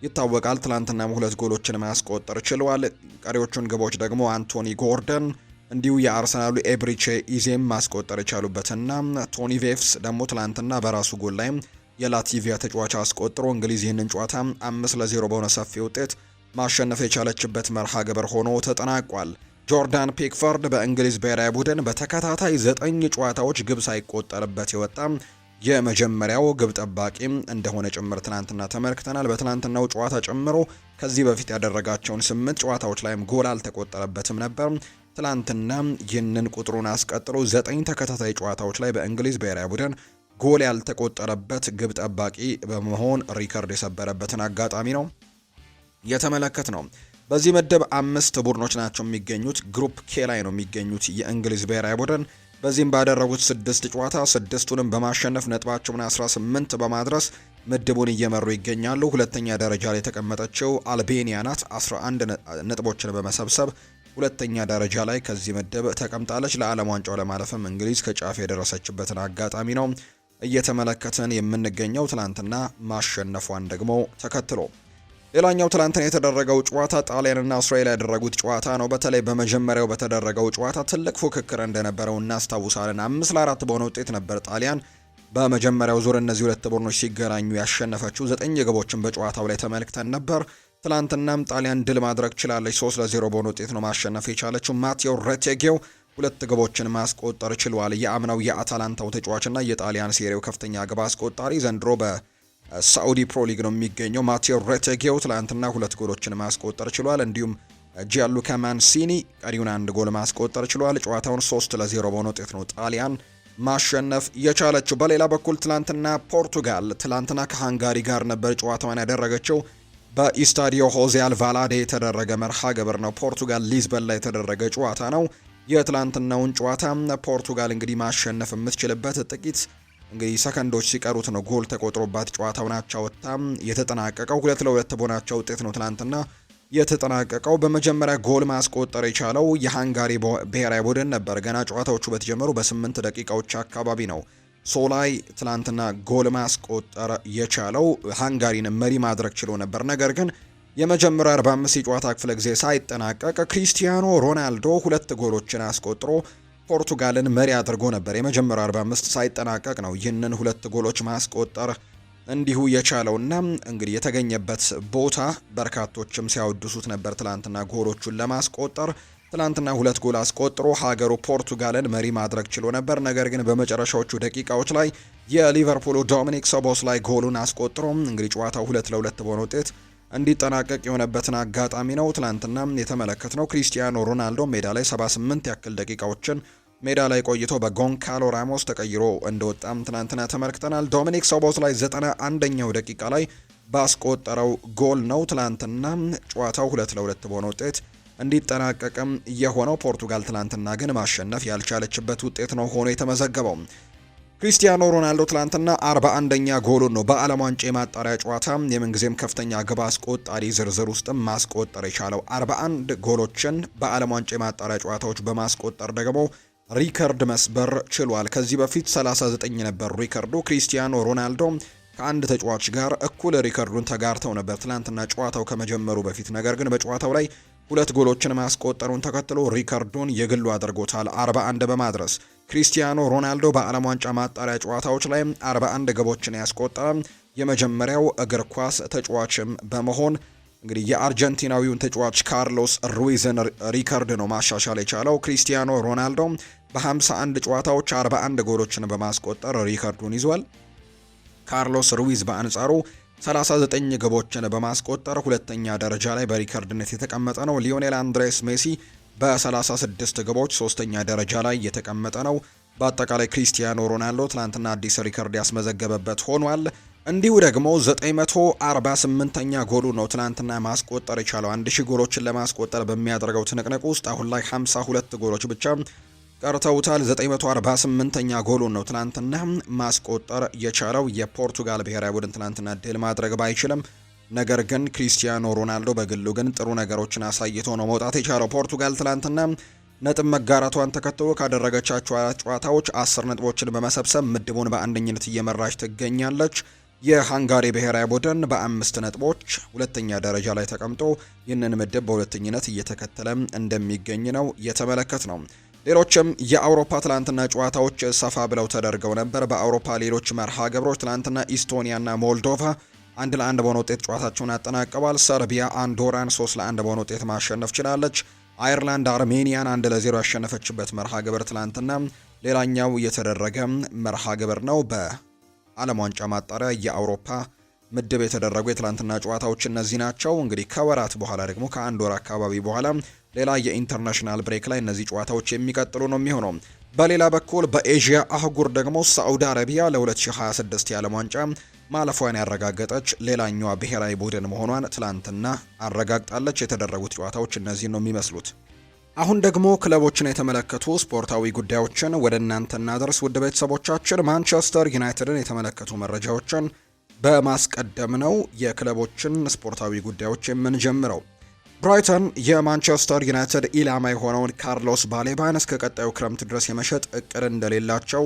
ይታወቃል። ትላንትና 2 ጎሎችን ማስቆጠር ችሏል። ቀሪዎቹን ግቦች ደግሞ አንቶኒ ጎርደን እንዲሁ የአርሰናሉ ኤብሪቼ ኢዜም ማስቆጠር የቻሉበትና ቶኒ ቬፍስ ደግሞ ትላንትና በራሱ ጎል ላይ የላቲቪያ ተጫዋች አስቆጥሮ እንግሊዝ ይህንን ጨዋታ 5-0 በሆነ ሰፊ ውጤት ማሸነፍ የቻለችበት መርሃ ግብር ሆኖ ተጠናቋል። ጆርዳን ፒክፈርድ በእንግሊዝ ብሔራዊ ቡድን በተከታታይ 9 ጨዋታዎች ግብ ሳይቆጠርበት የወጣ የመጀመሪያው ግብ ጠባቂ እንደሆነ ጭምር ትናንትና ተመልክተናል። በትናንትናው ጨዋታ ጨምሮ ከዚህ በፊት ያደረጋቸውን 8 ጨዋታዎች ላይም ጎል አልተቆጠረበትም ነበር። ትላንትና ይህንን ቁጥሩን አስቀጥሎ 9 ተከታታይ ጨዋታዎች ላይ በእንግሊዝ ብሔራዊ ቡድን ጎል ያልተቆጠረበት ግብ ጠባቂ በመሆን ሪከርድ የሰበረበትን አጋጣሚ ነው የተመለከት ነው። በዚህ ምድብ 5 ቡድኖች ናቸው የሚገኙት። ግሩፕ ኬ ላይ ነው የሚገኙት የእንግሊዝ ብሔራዊ ቡድን። በዚህም ባደረጉት 6 ጨዋታ 6ቱንም በማሸነፍ ነጥባቸውን 18 በማድረስ ምድቡን እየመሩ ይገኛሉ። ሁለተኛ ደረጃ ላይ የተቀመጠችው አልቤኒያ ናት 11 ነጥቦችን በመሰብሰብ ሁለተኛ ደረጃ ላይ ከዚህ ምድብ ተቀምጣለች። ለዓለም ዋንጫው ለማለፍም እንግሊዝ ከጫፍ የደረሰችበትን አጋጣሚ ነው እየተመለከትን የምንገኘው ትላንትና ማሸነፏን ደግሞ ተከትሎ። ሌላኛው ትላንትና የተደረገው ጨዋታ ጣሊያንና እስራኤል ያደረጉት ጨዋታ ነው። በተለይ በመጀመሪያው በተደረገው ጨዋታ ትልቅ ፉክክር እንደነበረው እናስታውሳለን። 5-4 በሆነ ውጤት ነበር ጣሊያን በመጀመሪያው ዙር እነዚህ 2 ቡድኖች ሲገናኙ ያሸነፈችው። 9 ግቦችን በጨዋታው ላይ ተመልክተን ነበር። ትላንትናም ጣሊያን ድል ማድረግ ችላለች። 3-0 በሆነ ውጤት ነው ማሸነፍ የቻለችው። ማቴዎ ሬቴጌው 2 ግቦችን ማስቆጠር ችሏል። የአምናው የአታላንታው ተጫዋችና የጣሊያን ሴሪው ከፍተኛ ግብ አስቆጣሪ ዘንድሮ በሳዑዲ ፕሮ ሊግ ነው የሚገኘው። ማቴዎ ሬቴጌው ትላንትና 2 ጎሎችን ማስቆጠር ችሏል። እንዲሁም ጂያሉካ ማንሲኒ ቀሪውን 1 ጎል ማስቆጠር ችሏል። ጨዋታውን 3-0 በሆነ ውጤት ነው ጣሊያን ማሸነፍ የቻለችው። በሌላ በኩል ትላንትና ፖርቱጋል ከሃንጋሪ ጋር ነበር ጨዋታዋን ያደረገችው። በኢስታዲዮ ሆዜ አልቫላዴ የተደረገ መርሃ ግብር ነው። ፖርቱጋል ሊዝበን ላይ የተደረገ ጨዋታ ነው። የትላንትናውን ጨዋታ ፖርቱጋል እንግዲህ ማሸነፍ የምትችልበት ጥቂት እንግዲህ ሰከንዶች ሲቀሩት ነው ጎል ተቆጥሮባት ጨዋታውን አቻ ወጥታ የተጠናቀቀው። 2-2 በሆናቸው ውጤት ነው ትላንትና የተጠናቀቀው። በመጀመሪያ ጎል ማስቆጠር የቻለው የሃንጋሪ ብሔራዊ ቡድን ነበር። ገና ጨዋታዎቹ በተጀመሩ በ8 ደቂቃዎች አካባቢ ነው ሶላይ ትላንትና ጎል ማስቆጠር የቻለው። ሃንጋሪን መሪ ማድረግ ችሎ ነበር። ነገር ግን የመጀመሪያው 45 የጨዋታ ክፍለ ጊዜ ሳይጠናቀቅ ክሪስቲያኖ ሮናልዶ 2 ጎሎችን አስቆጥሮ ፖርቱጋልን መሪ አድርጎ ነበር። የመጀመሪያው 45 ሳይጠናቀቅ ነው ይህንን 2 ጎሎች ማስቆጠር እንዲሁ የቻለውና እንግዲህ የተገኘበት ቦታ በርካቶችም ሲያወድሱት ነበር። ትላንትና ጎሎቹን ለማስቆጠር ትላንትና 2 ጎል አስቆጥሮ ሀገሩ ፖርቱጋልን መሪ ማድረግ ችሎ ነበር። ነገር ግን በመጨረሻዎቹ ደቂቃዎች ላይ የሊቨርፑሉ ዶሚኒክ ሶቦስላይ ጎሉን አስቆጥሮ እንግዲህ ጨዋታው 2-2 በሆነ ውጤት እንዲጠናቀቅ የሆነበትን አጋጣሚ ነው ትላንትና የተመለከትነው። ክሪስቲያኖ ሮናልዶ ሜዳ ላይ 78 ያክል ደቂቃዎችን ሜዳ ላይ ቆይቶ በጎንካሎ ራሞስ ተቀይሮ እንደወጣም ትናንትና ተመልክተናል። ዶሚኒክ ሶቦስላይ 91ኛው ደቂቃ ላይ ባስቆጠረው ጎል ነው ትላንትና ጨዋታው 2-2 በሆነ ውጤት እንዲጠናቀቅም የሆነው። ፖርቱጋል ትላንትና ግን ማሸነፍ ያልቻለችበት ውጤት ነው ሆኖ የተመዘገበው። ክሪስቲያኖ ሮናልዶ ትላንትና 41ኛ ጎሉን ነው በዓለም ዋንጫ የማጣሪያ ጨዋታ የምንጊዜም ከፍተኛ ግብ አስቆጣሪ ዝርዝር ውስጥም ማስቆጠር የቻለው። 41 ጎሎችን በዓለም ዋንጫ የማጣሪያ ጨዋታዎች በማስቆጠር ደግሞ ሪከርድ መስበር ችሏል። ከዚህ በፊት 39 ነበር ሪከርዱ። ክሪስቲያኖ ሮናልዶ ከአንድ ተጫዋች ጋር እኩል ሪከርዱን ተጋርተው ነበር ትላንትና ጨዋታው ከመጀመሩ በፊት። ነገር ግን በጨዋታው ላይ 2 ጎሎችን ማስቆጠሩን ተከትሎ ሪከርዱን የግሉ አድርጎታል 41 በማድረስ። ክሪስቲያኖ ሮናልዶ በዓለም ዋንጫ ማጣሪያ ጨዋታዎች ላይ 41 ግቦችን ያስቆጠረ የመጀመሪያው እግር ኳስ ተጫዋችም በመሆን እንግዲህ የአርጀንቲናዊውን ተጫዋች ካርሎስ ሩይዝን ሪከርድ ነው ማሻሻል የቻለው። ክሪስቲያኖ ሮናልዶ በ51 ጨዋታዎች 41 ጎሎችን በማስቆጠር ሪከርዱን ይዟል። ካርሎስ ሩይዝ በአንጻሩ 39 ግቦችን በማስቆጠር ሁለተኛ ደረጃ ላይ በሪከርድነት የተቀመጠ ነው። ሊዮኔል አንድሬስ ሜሲ በ36 ግቦች ሶስተኛ ደረጃ ላይ የተቀመጠ ነው። በአጠቃላይ ክሪስቲያኖ ሮናልዶ ትላንትና አዲስ ሪከርድ ያስመዘገበበት ሆኗል። እንዲሁ ደግሞ 948ኛ ጎሉ ነው ትላንትና ማስቆጠር የቻለው። 1000 ጎሎችን ለማስቆጠር በሚያደርገው ትንቅንቅ ውስጥ አሁን ላይ 52 ጎሎች ብቻ ቀርተውታል። 948ኛ ጎሉን ነው ትላንትና ማስቆጠር የቻለው። የፖርቱጋል ብሔራዊ ቡድን ትላንትና ድል ማድረግ ባይችልም ነገር ግን ክሪስቲያኖ ሮናልዶ በግሉ ግን ጥሩ ነገሮችን አሳይቶ ነው መውጣት የቻለው። ፖርቱጋል ትላንትና ነጥብ መጋራቷን ተከትሎ ካደረገቻቸው 4 ጨዋታዎች 10 ነጥቦችን በመሰብሰብ ምድቡን በአንደኝነት እየመራች ትገኛለች። የሃንጋሪ ብሔራዊ ቡድን በ5 ነጥቦች ሁለተኛ ደረጃ ላይ ተቀምጦ ይህንን ምድብ በሁለተኝነት እየተከተለ እንደሚገኝ ነው የተመለከት ነው። ሌሎችም የአውሮፓ ትላንትና ጨዋታዎች ሰፋ ብለው ተደርገው ነበር። በአውሮፓ ሌሎች መርሃ ግብሮች ትላንትና ኢስቶኒያና ሞልዶቫ 1-1 በሆነ ውጤት ጨዋታቸውን አጠናቀዋል። ሰርቢያ አንዶራን 3-1 በሆነ ውጤት ማሸነፍ ችላለች። አየርላንድ አርሜኒያን 1-0 ያሸነፈችበት መርሃ ግብር ትላንትና ሌላኛው የተደረገ መርሃ ግብር ነው። በዓለም ዋንጫ ማጣሪያ የአውሮፓ ምድብ የተደረጉ የትላንትና ጨዋታዎች እነዚህ ናቸው። እንግዲህ ከወራት በኋላ ደግሞ ከአንድ ወር አካባቢ በኋላ ሌላ የኢንተርናሽናል ብሬክ ላይ እነዚህ ጨዋታዎች የሚቀጥሉ ነው የሚሆነው። በሌላ በኩል በኤዥያ አህጉር ደግሞ ሳዑዲ አረቢያ ለ2026 የዓለም ዋንጫ ማለፏን ያረጋገጠች ሌላኛዋ ብሔራዊ ቡድን መሆኗን ትላንትና አረጋግጣለች። የተደረጉት ጨዋታዎች እነዚህ ነው የሚመስሉት። አሁን ደግሞ ክለቦችን የተመለከቱ ስፖርታዊ ጉዳዮችን ወደ እናንተ እናደርስ። ውድ ቤተሰቦቻችን ማንቸስተር ዩናይትድን የተመለከቱ መረጃዎችን በማስቀደም ነው የክለቦችን ስፖርታዊ ጉዳዮች የምንጀምረው። ብራይተን የማንቸስተር ዩናይትድ ኢላማ የሆነውን ካርሎስ ባሌባን እስከ ቀጣዩ ክረምት ድረስ የመሸጥ እቅድ እንደሌላቸው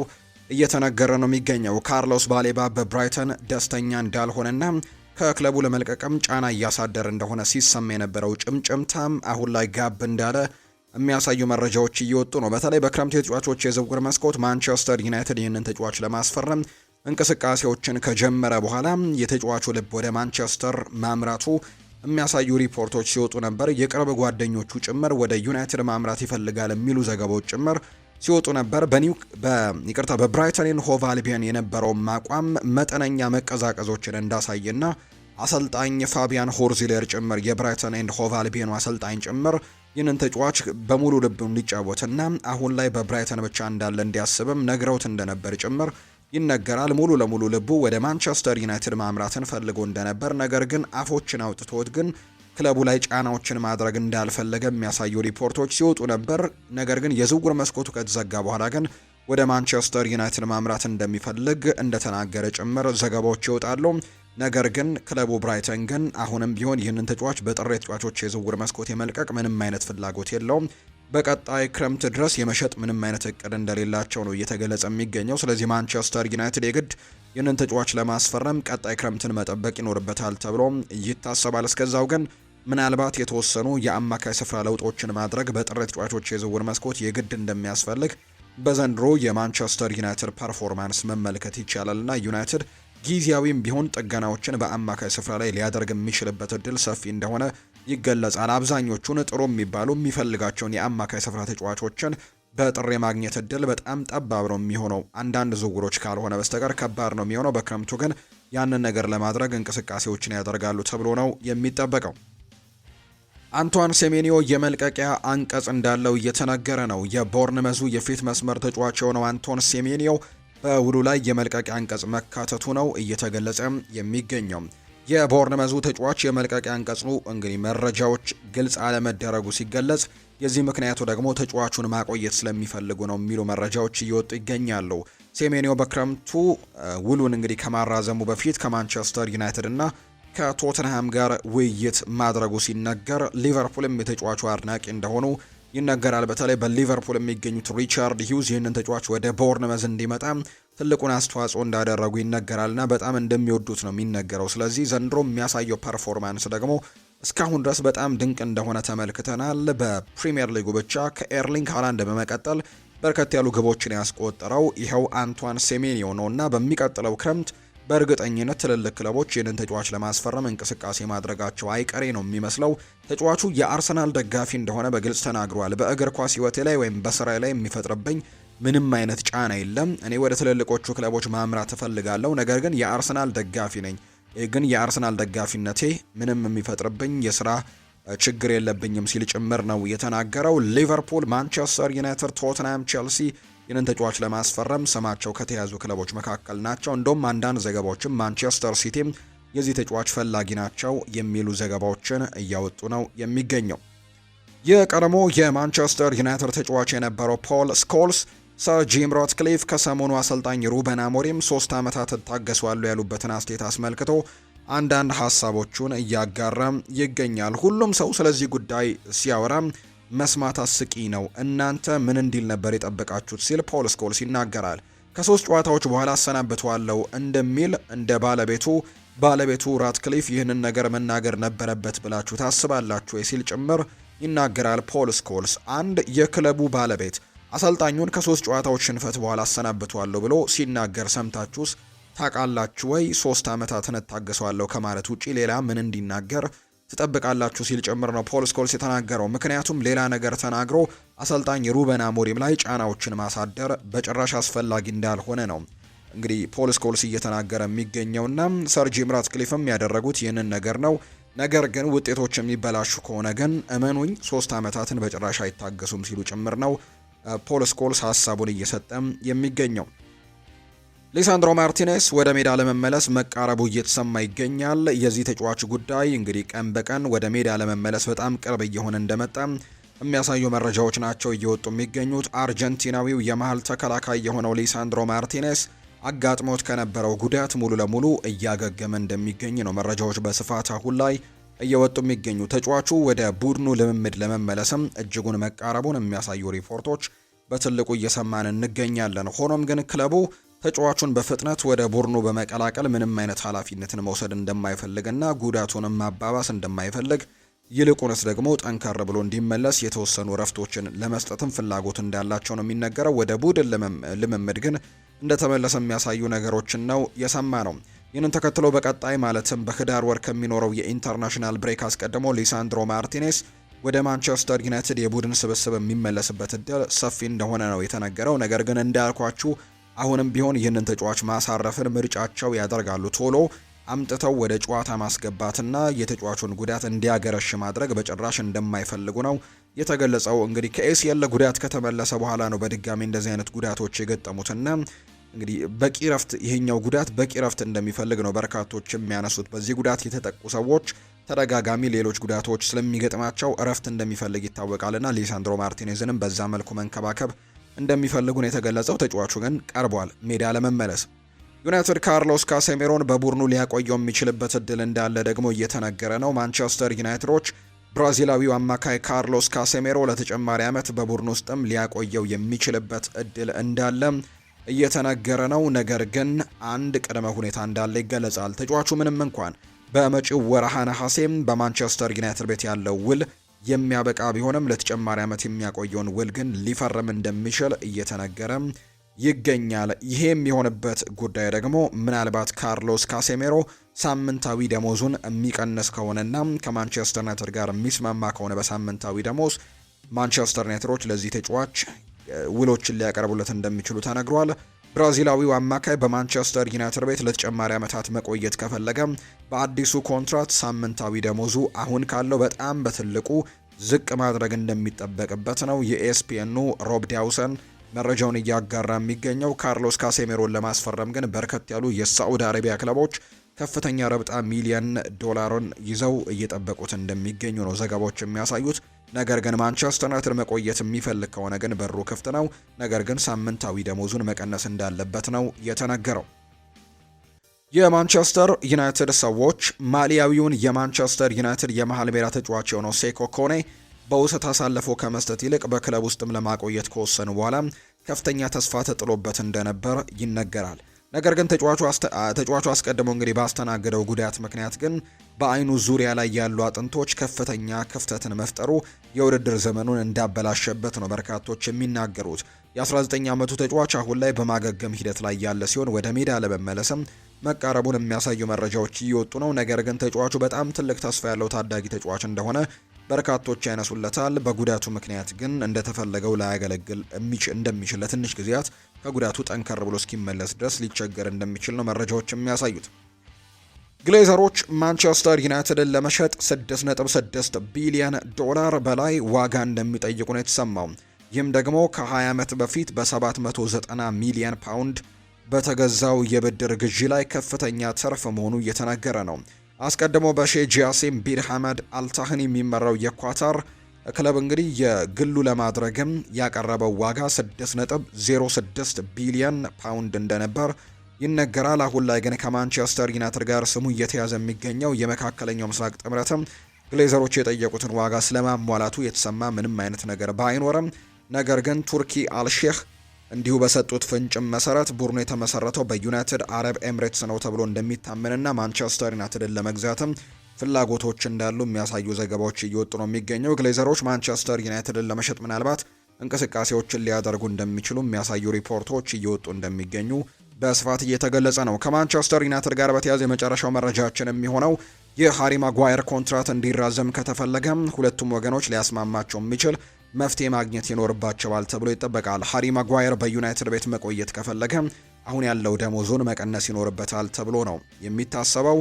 እየተነገረ ነው የሚገኘው። ካርሎስ ባሌባ በብራይተን ደስተኛ እንዳልሆነና ከክለቡ ለመልቀቅም ጫና እያሳደረ እንደሆነ ሲሰማ የነበረው ጭምጭምታም አሁን ላይ ጋብ እንዳለ የሚያሳዩ መረጃዎች እየወጡ ነው። በተለይ በክረምት የተጫዋቾች የዝውውር መስኮት ማንቸስተር ዩናይትድ ይህንን ተጫዋች ለማስፈረም እንቅስቃሴዎችን ከጀመረ በኋላ የተጫዋቹ ልብ ወደ ማንቸስተር ማምራቱ የሚያሳዩ ሪፖርቶች ሲወጡ ነበር። የቅርብ ጓደኞቹ ጭምር ወደ ዩናይትድ ማምራት ይፈልጋል የሚሉ ዘገባዎች ጭምር ሲወጡ ነበር። በብራይተን ሆቭ አልቢዮን የነበረው አቋም መጠነኛ መቀዛቀዞችን እንዳሳየና አሰልጣኝ ፋቢያን ሆርዚለር ጭምር የብራይተን ኤንድ ሆቭ አልቢዮን አሰልጣኝ ጭምር ይህንን ተጫዋች በሙሉ ልብ እንዲጫወትና አሁን ላይ በብራይተን ብቻ እንዳለ እንዲያስብም ነግረውት እንደነበር ጭምር ይነገራል። ሙሉ ለሙሉ ልቡ ወደ ማንቸስተር ዩናይትድ ማምራትን ፈልጎ እንደነበር፣ ነገር ግን አፎችን አውጥቶት ግን ክለቡ ላይ ጫናዎችን ማድረግ እንዳልፈለገ የሚያሳዩ ሪፖርቶች ሲወጡ ነበር። ነገር ግን የዝውውር መስኮቱ ከተዘጋ በኋላ ግን ወደ ማንቸስተር ዩናይትድ ማምራት እንደሚፈልግ እንደተናገረ ጭምር ዘገባዎች ይወጣሉ። ነገር ግን ክለቡ ብራይተን ግን አሁንም ቢሆን ይህንን ተጫዋች በጥር ተጫዋቾች የዝውውር መስኮት የመልቀቅ ምንም አይነት ፍላጎት የለውም። በቀጣይ ክረምት ድረስ የመሸጥ ምንም አይነት እቅድ እንደሌላቸው ነው እየተገለጸ የሚገኘው። ስለዚህ ማንቸስተር ዩናይትድ የግድ ይህንን ተጫዋች ለማስፈረም ቀጣይ ክረምትን መጠበቅ ይኖርበታል ተብሎ ይታሰባል። እስከዛው ግን ምናልባት የተወሰኑ የአማካይ ስፍራ ለውጦችን ማድረግ በጥር ተጫዋቾች የዝውውር መስኮት የግድ እንደሚያስፈልግ በዘንድሮ የማንቸስተር ዩናይትድ ፐርፎርማንስ መመልከት ይቻላልና ዩናይትድ ጊዜያዊም ቢሆን ጥገናዎችን በአማካይ ስፍራ ላይ ሊያደርግ የሚችልበት እድል ሰፊ እንደሆነ ይገለጻል። አብዛኞቹን ጥሩ የሚባሉ የሚፈልጋቸውን የአማካይ ስፍራ ተጫዋቾችን በጥር የማግኘት እድል በጣም ጠባብ ነው የሚሆነው። አንዳንድ ዝውውሮች ካልሆነ በስተቀር ከባድ ነው የሚሆነው። በክረምቱ ግን ያንን ነገር ለማድረግ እንቅስቃሴዎችን ያደርጋሉ ተብሎ ነው የሚጠበቀው። አንቷን ሴሜኒዮ የመልቀቂያ አንቀጽ እንዳለው እየተነገረ ነው። የቦርንመዙ የፊት መስመር ተጫዋች የሆነው አንቶን ሴሜኒዮ በውሉ ላይ የመልቀቂያ አንቀጽ መካተቱ ነው እየተገለጸ የሚገኘው። የቦርንመዙ ተጫዋች የመልቀቂያ አንቀጹ እንግዲህ መረጃዎች ግልጽ አለመደረጉ ሲገለጽ፣ የዚህ ምክንያቱ ደግሞ ተጫዋቹን ማቆየት ስለሚፈልጉ ነው የሚሉ መረጃዎች እየወጡ ይገኛሉ። ሴሜኒዮ በክረምቱ ውሉን እንግዲህ ከማራዘሙ በፊት ከማንቸስተር ዩናይትድ እና ከቶተንሃም ጋር ውይይት ማድረጉ ሲነገር፣ ሊቨርፑልም የተጫዋቹ አድናቂ እንደሆኑ ይነገራል። በተለይ በሊቨርፑል የሚገኙት ሪቻርድ ሂውዝ ይህንን ተጫዋች ወደ ቦርንመዝ እንዲመጣ ትልቁን አስተዋጽኦ እንዳደረጉ ይነገራልና በጣም እንደሚወዱት ነው የሚነገረው። ስለዚህ ዘንድሮ የሚያሳየው ፐርፎርማንስ ደግሞ እስካሁን ድረስ በጣም ድንቅ እንደሆነ ተመልክተናል። በፕሪሚየር ሊጉ ብቻ ከኤርሊንግ ሃላንድ በመቀጠል በርከት ያሉ ግቦችን ያስቆጠረው ይኸው አንቷን ሴሜኒዮ ነውና በሚቀጥለው ክረምት በእርግጠኝነት ትልልቅ ክለቦች ይህንን ተጫዋች ለማስፈረም እንቅስቃሴ ማድረጋቸው አይቀሬ ነው የሚመስለው። ተጫዋቹ የአርሰናል ደጋፊ እንደሆነ በግልጽ ተናግሯል። በእግር ኳስ ሕይወቴ ላይ ወይም በስራዬ ላይ የሚፈጥርብኝ ምንም አይነት ጫና የለም። እኔ ወደ ትልልቆቹ ክለቦች ማምራት እፈልጋለሁ፣ ነገር ግን የአርሰናል ደጋፊ ነኝ። ግን የአርሰናል ደጋፊነቴ ምንም የሚፈጥርብኝ የስራ ችግር የለብኝም ሲል ጭምር ነው የተናገረው። ሊቨርፑል፣ ማንቸስተር ዩናይትድ፣ ቶተንሃም፣ ቼልሲ ይህንን ተጫዋች ለማስፈረም ስማቸው ከተያዙ ክለቦች መካከል ናቸው። እንደውም አንዳንድ ዘገባዎችም ማንቸስተር ሲቲም የዚህ ተጫዋች ፈላጊ ናቸው የሚሉ ዘገባዎችን እያወጡ ነው የሚገኘው። የቀድሞ የማንቸስተር ዩናይትድ ተጫዋች የነበረው ፖል ስኮልስ ሰር ጂም ራትክሊፍ ከሰሞኑ አሰልጣኝ ሩበን አሞሪም 3 ዓመታት እታገሷለሁ ያሉበትን አስተያየት አስመልክቶ አንዳንድ ሀሳቦቹን እያጋራ ይገኛል። ሁሉም ሰው ስለዚህ ጉዳይ ሲያወራ መስማት አስቂ ነው፣ እናንተ ምን እንዲል ነበር የጠበቃችሁት ሲል ፖል ስኮልስ ይናገራል። ከ3 ጨዋታዎች በኋላ አሰናብተዋለሁ እንደሚል እንደ ባለቤቱ ራትክሊፍ ይህንን ነገር መናገር ነበረበት ብላችሁ ታስባላችሁ ሲል ጭምር ይናገራል። ፖል ስኮልስ አንድ የክለቡ ባለቤት አሰልጣኙን ከ3 ጨዋታዎች ሽንፈት በኋላ አሰናብተዋለሁ ብሎ ሲናገር ሰምታችሁስ ታውቃላችሁ ወይ? 3 ዓመታትን እታገሰዋለሁ ከማለት ውጪ ሌላ ምን እንዲናገር ትጠብቃላችሁ ሲል ጭምር ነው ፖል ስኮልስ የተናገረው። ምክንያቱም ሌላ ነገር ተናግሮ አሰልጣኝ ሩበን አሞሪም ላይ ጫናዎችን ማሳደር በጭራሽ አስፈላጊ እንዳልሆነ ነው እንግዲህ ፖል ስኮልስ እየተናገረ የሚገኘውና ሰር ጂም ራትክሊፍም ያደረጉት ይህንን ነገር ነው። ነገር ግን ውጤቶች የሚበላሹ ከሆነ ግን እመኑኝ 3 ዓመታትን በጭራሽ አይታገሱም ሲሉ ጭምር ነው ፖል ስኮልስ ሀሳቡን እየሰጠም የሚገኘው። ሊሳንድሮ ማርቲኔስ ወደ ሜዳ ለመመለስ መቃረቡ እየተሰማ ይገኛል። የዚህ ተጫዋች ጉዳይ እንግዲህ ቀን በቀን ወደ ሜዳ ለመመለስ በጣም ቅርብ እየሆነ እንደመጣ የሚያሳዩ መረጃዎች ናቸው እየወጡ የሚገኙት። አርጀንቲናዊው የመሃል ተከላካይ የሆነው ሊሳንድሮ ማርቲኔስ አጋጥሞት ከነበረው ጉዳት ሙሉ ለሙሉ እያገገመ እንደሚገኝ ነው መረጃዎች በስፋት አሁን ላይ እየወጡ የሚገኙ። ተጫዋቹ ወደ ቡድኑ ልምምድ ለመመለስም እጅጉን መቃረቡን የሚያሳዩ ሪፖርቶች በትልቁ እየሰማን እንገኛለን። ሆኖም ግን ክለቡ ተጫዋቹን በፍጥነት ወደ ቡድኑ በመቀላቀል ምንም አይነት ኃላፊነትን መውሰድ እንደማይፈልግና ጉዳቱንም ማባባስ እንደማይፈልግ ይልቁንስ ደግሞ ጠንከር ብሎ እንዲመለስ የተወሰኑ ረፍቶችን ለመስጠትም ፍላጎት እንዳላቸው ነው የሚነገረው። ወደ ቡድን ልምምድ ግን እንደተመለሰ የሚያሳዩ ነገሮችን ነው የሰማ ነው። ይህንን ተከትሎ በቀጣይ ማለትም በህዳር ወር ከሚኖረው የኢንተርናሽናል ብሬክ አስቀድሞ ሊሳንድሮ ማርቲኔስ ወደ ማንቸስተር ዩናይትድ የቡድን ስብስብ የሚመለስበት እድል ሰፊ እንደሆነ ነው የተነገረው። ነገር ግን እንዳልኳችሁ አሁንም ቢሆን ይህንን ተጫዋች ማሳረፍን ምርጫቸው ያደርጋሉ። ቶሎ አምጥተው ወደ ጨዋታ ማስገባትና የተጫዋቹን ጉዳት እንዲያገረሽ ማድረግ በጭራሽ እንደማይፈልጉ ነው የተገለጸው። እንግዲህ ከኤሲኤል ጉዳት ከተመለሰ በኋላ ነው በድጋሚ እንደዚህ አይነት ጉዳቶች የገጠሙትና እንግዲህ በቂ ረፍት ይሄኛው ጉዳት በቂ ረፍት እንደሚፈልግ ነው በርካቶች የሚያነሱት። በዚህ ጉዳት የተጠቁ ሰዎች ተደጋጋሚ ሌሎች ጉዳቶች ስለሚገጥማቸው ረፍት እንደሚፈልግ ይታወቃልና ሊሳንድሮ ማርቲኔዝንም በዛ መልኩ መንከባከብ እንደሚፈልጉ ነው የተገለጸው። ተጫዋቹ ግን ቀርቧል ሜዳ ለመመለስ። ዩናይትድ ካርሎስ ካሴሜሮን በቡድኑ ሊያቆየው የሚችልበት እድል እንዳለ ደግሞ እየተነገረ ነው። ማንቸስተር ዩናይትዶች ብራዚላዊው አማካይ ካርሎስ ካሴሜሮ ለተጨማሪ ዓመት በቡድኑ ውስጥም ሊያቆየው የሚችልበት እድል እንዳለ እየተነገረ ነው። ነገር ግን አንድ ቅድመ ሁኔታ እንዳለ ይገለጻል። ተጫዋቹ ምንም እንኳን በመጪው ወርሃ ነሐሴም በማንቸስተር ዩናይትድ ቤት ያለው ውል የሚያበቃ ቢሆንም ለተጨማሪ ዓመት የሚያቆየውን ውል ግን ሊፈርም እንደሚችል እየተነገረ ይገኛል። ይሄ የሚሆንበት ጉዳይ ደግሞ ምናልባት ካርሎስ ካሴሜሮ ሳምንታዊ ደሞዙን የሚቀንስ ከሆነና ከማንቸስተር ዩናይትድ ጋር የሚስማማ ከሆነ በሳምንታዊ ደሞዝ ማንቸስተር ዩናይትዶች ለዚህ ተጫዋች ውሎችን ሊያቀርቡለት እንደሚችሉ ተነግሯል። ብራዚላዊው አማካይ በማንቸስተር ዩናይትድ ቤት ለተጨማሪ ዓመታት መቆየት ከፈለገ በአዲሱ ኮንትራት ሳምንታዊ ደሞዙ አሁን ካለው በጣም በትልቁ ዝቅ ማድረግ እንደሚጠበቅበት ነው የኤስፒኤኑ ሮብ ዳውሰን መረጃውን እያጋራ የሚገኘው። ካርሎስ ካሴሜሮን ለማስፈረም ግን በርከት ያሉ የሳዑዲ አረቢያ ክለቦች ከፍተኛ ረብጣ ሚሊዮን ዶላርን ይዘው እየጠበቁት እንደሚገኙ ነው ዘገባዎች የሚያሳዩት። ነገር ግን ማንቸስተር ዩናይትድ መቆየት የሚፈልግ ከሆነ ግን በሩ ክፍት ነው። ነገር ግን ሳምንታዊ ደሞዙን መቀነስ እንዳለበት ነው የተነገረው። የማንቸስተር ዩናይትድ ሰዎች ማሊያዊውን የማንቸስተር ዩናይትድ የመሃል ሜዳ ተጫዋች የሆነው ሴኮ ኮኔ በውሰት አሳልፎ ከመስጠት ይልቅ በክለብ ውስጥም ለማቆየት ከወሰኑ በኋላ ከፍተኛ ተስፋ ተጥሎበት እንደነበር ይነገራል። ነገር ግን ተጫዋቹ አስቀድሞ እንግዲህ ባስተናገደው ጉዳት ምክንያት ግን በአይኑ ዙሪያ ላይ ያሉ አጥንቶች ከፍተኛ ክፍተትን መፍጠሩ የውድድር ዘመኑን እንዳበላሸበት ነው በርካቶች የሚናገሩት። የ19 ዓመቱ ተጫዋች አሁን ላይ በማገገም ሂደት ላይ ያለ ሲሆን ወደ ሜዳ ለመመለስም መቃረቡን የሚያሳዩ መረጃዎች እየወጡ ነው። ነገር ግን ተጫዋቹ በጣም ትልቅ ተስፋ ያለው ታዳጊ ተጫዋች እንደሆነ በርካቶች ያነሱለታል። በጉዳቱ ምክንያት ግን እንደተፈለገው ላያገለግል እንደሚችል ለትንሽ ጊዜያት ከጉዳቱ ጠንከር ብሎ እስኪመለስ ድረስ ሊቸገር እንደሚችል ነው መረጃዎች የሚያሳዩት። ግሌዘሮች ማንቸስተር ዩናይትድን ለመሸጥ $6.6 ቢሊዮን በላይ ዋጋ እንደሚጠይቁ ነው የተሰማው። ይህም ደግሞ ከ20 ዓመት በፊት በ790 ሚሊዮን ፓውንድ በተገዛው የብድር ግዢ ላይ ከፍተኛ ትርፍ መሆኑ እየተነገረ ነው። አስቀድሞ በሼህ ጃሲም ቢን ሐመድ አልታህኒ የሚመራው የኳታር ክለብ እንግዲህ የግሉ ለማድረግም ያቀረበው ዋጋ 6.06 ቢሊዮን ፓውንድ እንደነበር ይነገራል። አሁን ላይ ግን ከማንቸስተር ዩናይትድ ጋር ስሙ እየተያዘ የሚገኘው የመካከለኛው ምስራቅ ጥምረትም ግሌዘሮች የጠየቁትን ዋጋ ስለማሟላቱ የተሰማ ምንም አይነት ነገር ባይኖርም፣ ነገር ግን ቱርኪ አልሼህ እንዲሁ በሰጡት ፍንጭም መሰረት ቡድኑ የተመሰረተው በዩናይትድ አረብ ኤምሬትስ ነው ተብሎ እንደሚታመንና ማንቸስተር ዩናይትድን ለመግዛትም ፍላጎቶች እንዳሉ የሚያሳዩ ዘገባዎች እየወጡ ነው የሚገኘው። ግሌዘሮች ማንቸስተር ዩናይትድን ለመሸጥ ምናልባት እንቅስቃሴዎችን ሊያደርጉ እንደሚችሉ የሚያሳዩ ሪፖርቶች እየወጡ እንደሚገኙ በስፋት እየተገለጸ ነው። ከማንቸስተር ዩናይትድ ጋር በተያያዘ የመጨረሻው መረጃችን የሚሆነው የሃሪ ማጓየር ኮንትራት እንዲራዘም ከተፈለገ ሁለቱም ወገኖች ሊያስማማቸው የሚችል መፍትሄ ማግኘት ይኖርባቸዋል ተብሎ ይጠበቃል። ሃሪ ማጓየር በዩናይትድ ቤት መቆየት ከፈለገ አሁን ያለው ደሞዙን መቀነስ ይኖርበታል ተብሎ ነው የሚታሰበው።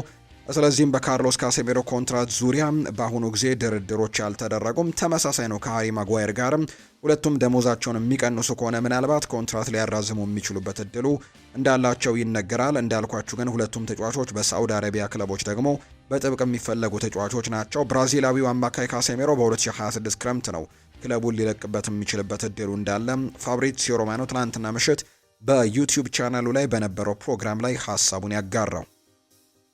ስለዚህም በካርሎስ ካሴሜሮ ኮንትራት ዙሪያ በአሁኑ ጊዜ ድርድሮች ያልተደረጉም። ተመሳሳይ ነው ከሃሪ ማጓየር ጋርም ሁለቱም ደሞዛቸውን የሚቀንሱ ከሆነ ምናልባት ኮንትራት ሊያራዝሙ የሚችሉበት እድሉ እንዳላቸው ይነገራል። እንዳልኳችሁ ግን ሁለቱም ተጫዋቾች በሳዑዲ አረቢያ ክለቦች ደግሞ በጥብቅ የሚፈለጉ ተጫዋቾች ናቸው። ብራዚላዊው አማካይ ካሴሜሮ በ2026 ክረምት ነው ክለቡን ሊለቅበት የሚችልበት እድሉ እንዳለ ፋብሪዚዮ ሮማኖ ትናንትና ምሽት በዩቲዩብ ቻናሉ ላይ በነበረው ፕሮግራም ላይ ሀሳቡን ያጋራው።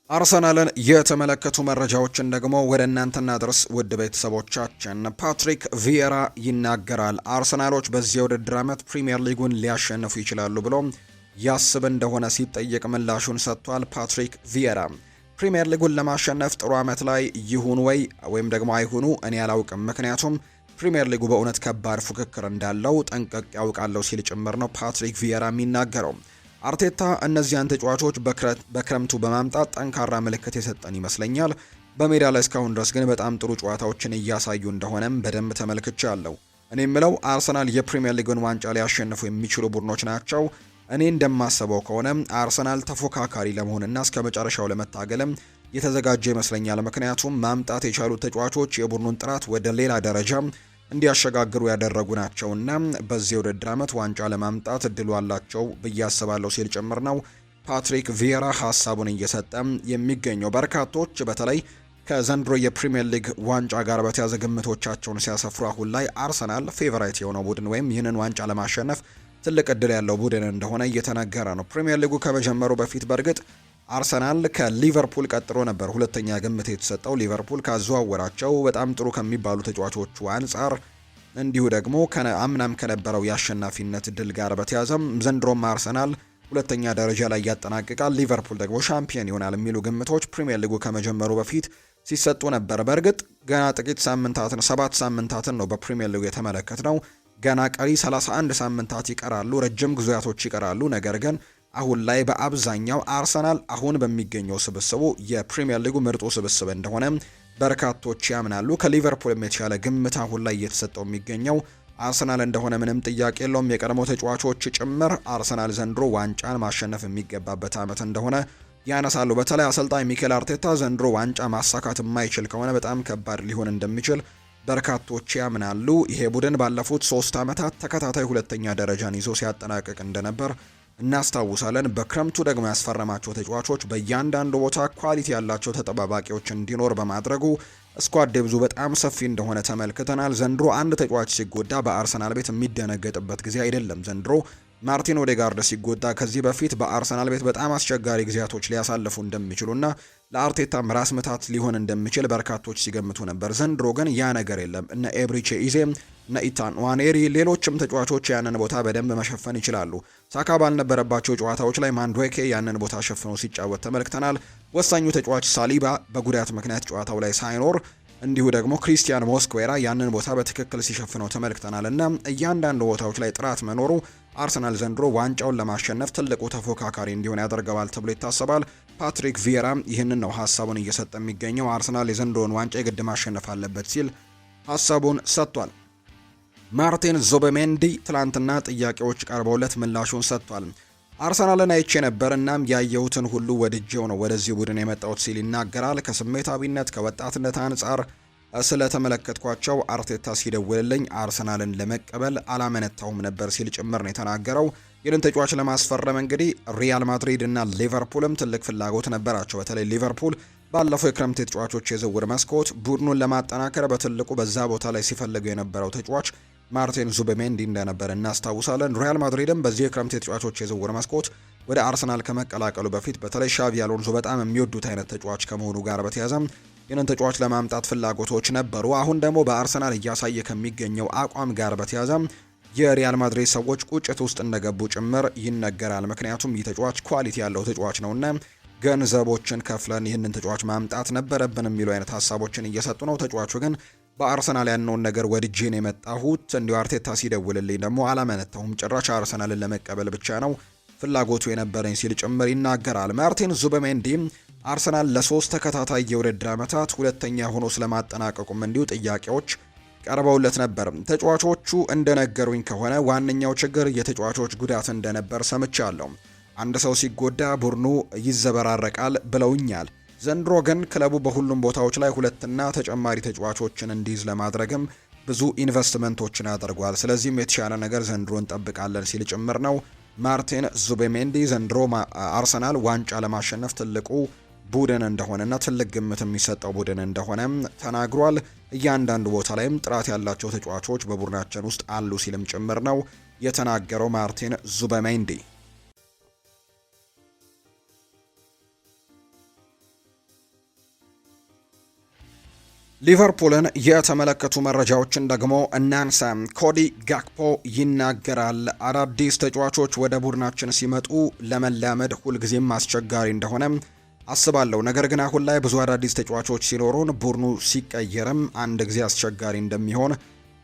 አርሰናልን የተመለከቱ መረጃዎችን ደግሞ ወደ እናንተ እናድርስ ውድ ቤተሰቦቻችን። ፓትሪክ ቪየራ ይናገራል። አርሰናሎች በዚህ የውድድር ዓመት ፕሪምየር ሊጉን ሊያሸንፉ ይችላሉ ብሎ ያስብ እንደሆነ ሲጠየቅ ምላሹን ሰጥቷል። ፓትሪክ ቪየራ ፕሪምየር ሊጉን ለማሸነፍ ጥሩ ዓመት ላይ ይሁን ወይም ደግሞ አይሁኑ እኔ አላውቅም፣ ምክንያቱም ፕሪምየር ሊጉ በእውነት ከባድ ፉክክር እንዳለው ጠንቀቅ ያውቃለሁ ሲል ጭምር ነው ፓትሪክ ቪየራ የሚናገረው። አርቴታ እነዚያን ተጫዋቾች በክረምቱ በማምጣት ጠንካራ ምልክት የሰጠን ይመስለኛል። በሜዳ ላይ እስካሁን ድረስ ግን በጣም ጥሩ ጨዋታዎችን እያሳዩ እንደሆነም በደንብ ተመልክቻለሁ። እኔ የምለው አርሰናል የፕሪምየር ሊጉን ዋንጫ ሊያሸንፉ የሚችሉ ቡድኖች ናቸው። እኔ እንደማስበው ከሆነ አርሰናል ተፎካካሪ ለመሆንና እስከ መጨረሻው ለመታገልም የተዘጋጀ ይመስለኛል። ምክንያቱም ማምጣት የቻሉት ተጫዋቾች የቡድኑን ጥራት ወደ ሌላ ደረጃ እንዲያሸጋግሩ ያደረጉ ናቸውና በዚህ ውድድር ዓመት ዋንጫ ለማምጣት እድሉ አላቸው ብዬ አስባለሁ ሲል ጭምር ነው ፓትሪክ ቪየራ ሀሳቡን እየሰጠ የሚገኘው። በርካቶች በተለይ ከዘንድሮ የፕሪሚየር ሊግ ዋንጫ ጋር በተያዘ ግምቶቻቸውን ሲያሰፍሩ አሁን ላይ አርሰናል ፌቨራይት የሆነው ቡድን ወይም ይህንን ዋንጫ ለማሸነፍ ትልቅ እድል ያለው ቡድን እንደሆነ እየተነገረ ነው። ፕሪሚየር ሊጉ ከመጀመሩ በፊት በእርግጥ አርሰናል ከሊቨርፑል ቀጥሎ ነበር ሁለተኛ ግምት የተሰጠው። ሊቨርፑል ካዘዋወራቸው በጣም ጥሩ ከሚባሉ ተጫዋቾቹ አንጻር እንዲሁ ደግሞ አምናም ከነበረው የአሸናፊነት ድል ጋር በተያዘም ዘንድሮም አርሰናል ሁለተኛ ደረጃ ላይ ያጠናቅቃል፣ ሊቨርፑል ደግሞ ሻምፒዮን ይሆናል የሚሉ ግምቶች ፕሪሚየር ሊጉ ከመጀመሩ በፊት ሲሰጡ ነበር። በእርግጥ ገና ጥቂት ሳምንታትን 7 ሳምንታትን ነው በፕሪሚየር ሊጉ የተመለከትነው። ገና ቀሪ 31 ሳምንታት ይቀራሉ፣ ረጅም ጊዜያቶች ይቀራሉ። ነገር ግን አሁን ላይ በአብዛኛው አርሰናል አሁን በሚገኘው ስብስቡ የፕሪሚየር ሊጉ ምርጡ ስብስብ እንደሆነ በርካቶች ያምናሉ። ከሊቨርፑል የተሻለ ግምት አሁን ላይ እየተሰጠው የሚገኘው አርሰናል እንደሆነ ምንም ጥያቄ የለውም። የቀድሞ ተጫዋቾች ጭምር አርሰናል ዘንድሮ ዋንጫን ማሸነፍ የሚገባበት ዓመት እንደሆነ ያነሳሉ። በተለይ አሰልጣኝ ሚኬል አርቴታ ዘንድሮ ዋንጫ ማሳካት የማይችል ከሆነ በጣም ከባድ ሊሆን እንደሚችል በርካቶች ያምናሉ። ይሄ ቡድን ባለፉት 3 ዓመታት ተከታታይ ሁለተኛ ደረጃን ይዞ ሲያጠናቅቅ እንደነበር እናስታውሳለን። በክረምቱ ደግሞ ያስፈረማቸው ተጫዋቾች በእያንዳንዱ ቦታ ኳሊቲ ያላቸው ተጠባባቂዎች እንዲኖር በማድረጉ ስኳድ ዴብዙ በጣም ሰፊ እንደሆነ ተመልክተናል። ዘንድሮ አንድ ተጫዋች ሲጎዳ በአርሰናል ቤት የሚደነገጥበት ጊዜ አይደለም። ዘንድሮ ማርቲን ኦዴጋርድ ሲጎዳ ከዚህ በፊት በአርሰናል ቤት በጣም አስቸጋሪ ጊዜያቶች ሊያሳልፉ እንደሚችሉና ለአርቴታም ራስ ምታት ሊሆን እንደሚችል በርካቶች ሲገምቱ ነበር። ዘንድሮ ግን ያ ነገር የለም። እነ ኤብሪቼ ኢዜም፣ እነ ኢታን ዋኔሪ፣ ሌሎችም ተጫዋቾች ያንን ቦታ በደንብ መሸፈን ይችላሉ። ሳካ ባልነበረባቸው ጨዋታዎች ላይ ማንዱዌኬ ያንን ቦታ ሸፍኖ ሲጫወት ተመልክተናል። ወሳኙ ተጫዋች ሳሊባ በጉዳት ምክንያት ጨዋታው ላይ ሳይኖር እንዲሁ ደግሞ ክሪስቲያን ሞስኩዌራ ያንን ቦታ በትክክል ሲሸፍነው ተመልክተናል እና እያንዳንዱ ቦታዎች ላይ ጥራት መኖሩ አርሰናል ዘንድሮ ዋንጫውን ለማሸነፍ ትልቁ ተፎካካሪ እንዲሆን ያደርገዋል ተብሎ ይታሰባል። ፓትሪክ ቪየራ ይህንን ነው ሀሳቡን እየሰጠ የሚገኘው። አርሰናል የዘንድሮን ዋንጫ የግድ ማሸነፍ አለበት ሲል ሀሳቡን ሰጥቷል። ማርቲን ዙቢሜንዲ ትላንትና ጥያቄዎች ቀርበውለት ምላሹን ሰጥቷል። አርሰናልን አይቼ ነበር፣ እናም ያየሁትን ሁሉ ወድጄው ነው ወደዚህ ቡድን የመጣሁት ሲል ይናገራል። ከስሜታዊነት ከወጣትነት አንጻር ስለተመለከትኳቸው አርቴታ ሲደውልልኝ አርሰናልን ለመቀበል አላመነታውም ነበር ሲል ጭምር ነው የተናገረው። ይህንን ተጫዋች ለማስፈረም እንግዲህ ሪያል ማድሪድ እና ሊቨርፑልም ትልቅ ፍላጎት ነበራቸው። በተለይ ሊቨርፑል ባለፈው የክረምት የተጫዋቾች የዝውውር መስኮት ቡድኑን ለማጠናከር በትልቁ በዛ ቦታ ላይ ሲፈልገው የነበረው ተጫዋች ማርቲን ዙቤሜንዲ እንደነበር እናስታውሳለን። ሪያል ማድሪድም በዚህ የክረምት የተጫዋቾች የዝውውር መስኮት ወደ አርሰናል ከመቀላቀሉ በፊት በተለይ ሻቪ አሎንሶ በጣም የሚወዱት አይነት ተጫዋች ከመሆኑ ጋር በተያያዘ ይህንን ተጫዋች ለማምጣት ፍላጎቶች ነበሩ። አሁን ደግሞ በአርሰናል እያሳየ ከሚገኘው አቋም ጋር በተያያዘ የሪያል ማድሪድ ሰዎች ቁጭት ውስጥ እንደገቡ ጭምር ይነገራል። ምክንያቱም ይህ ተጫዋች ኳሊቲ ያለው ተጫዋች ነውና ገንዘቦችን ከፍለን ይህንን ተጫዋች ማምጣት ነበረብን የሚሉ አይነት ሀሳቦችን እየሰጡ ነው። ተጫዋቹ ግን በአርሰናል ያለውን ነገር ወድጄን የመጣሁት እንዲሁ አርቴታ ሲደውልልኝ ደግሞ አላመነታሁም፣ ጭራሽ አርሰናልን ለመቀበል ብቻ ነው ፍላጎቱ የነበረኝ ሲል ጭምር ይናገራል። ማርቲን ዙበሜንዲ አርሰናል ለ3 ተከታታይ የውድድር ዓመታት ሁለተኛ ሆኖ ስለማጠናቀቁም እንዲሁ ጥያቄዎች ቀርበውለት ነበር። ተጫዋቾቹ እንደነገሩኝ ከሆነ ዋነኛው ችግር የተጫዋቾች ጉዳት እንደነበር ሰምቻለሁ። አንድ ሰው ሲጎዳ ቡድኑ ይዘበራረቃል ብለውኛል። ዘንድሮ ግን ክለቡ በሁሉም ቦታዎች ላይ ሁለትና ተጨማሪ ተጫዋቾችን እንዲይዝ ለማድረግም ብዙ ኢንቨስትመንቶችን አድርጓል። ስለዚህም የተሻለ ነገር ዘንድሮ እንጠብቃለን ሲል ጭምር ነው ማርቲን ዙቤሜንዲ ዘንድሮ አርሰናል ዋንጫ ለማሸነፍ ትልቁ ቡድን እንደሆነና ትልቅ ግምት የሚሰጠው ቡድን እንደሆነ ተናግሯል። እያንዳንዱ ቦታ ላይም ጥራት ያላቸው ተጫዋቾች በቡድናችን ውስጥ አሉ ሲልም ጭምር ነው የተናገረው ማርቲን ዙቤሜንዲ። ሊቨርፑልን የተመለከቱ መረጃዎችን ደግሞ እናንሳ። ኮዲ ጋክፖ ይናገራል። አዳዲስ ተጫዋቾች ወደ ቡድናችን ሲመጡ ለመላመድ ሁልጊዜም አስቸጋሪ እንደሆነ አስባለሁ። ነገር ግን አሁን ላይ ብዙ አዳዲስ ተጫዋቾች ሲኖሩን ቡድኑ ሲቀየርም አንድ ጊዜ አስቸጋሪ እንደሚሆን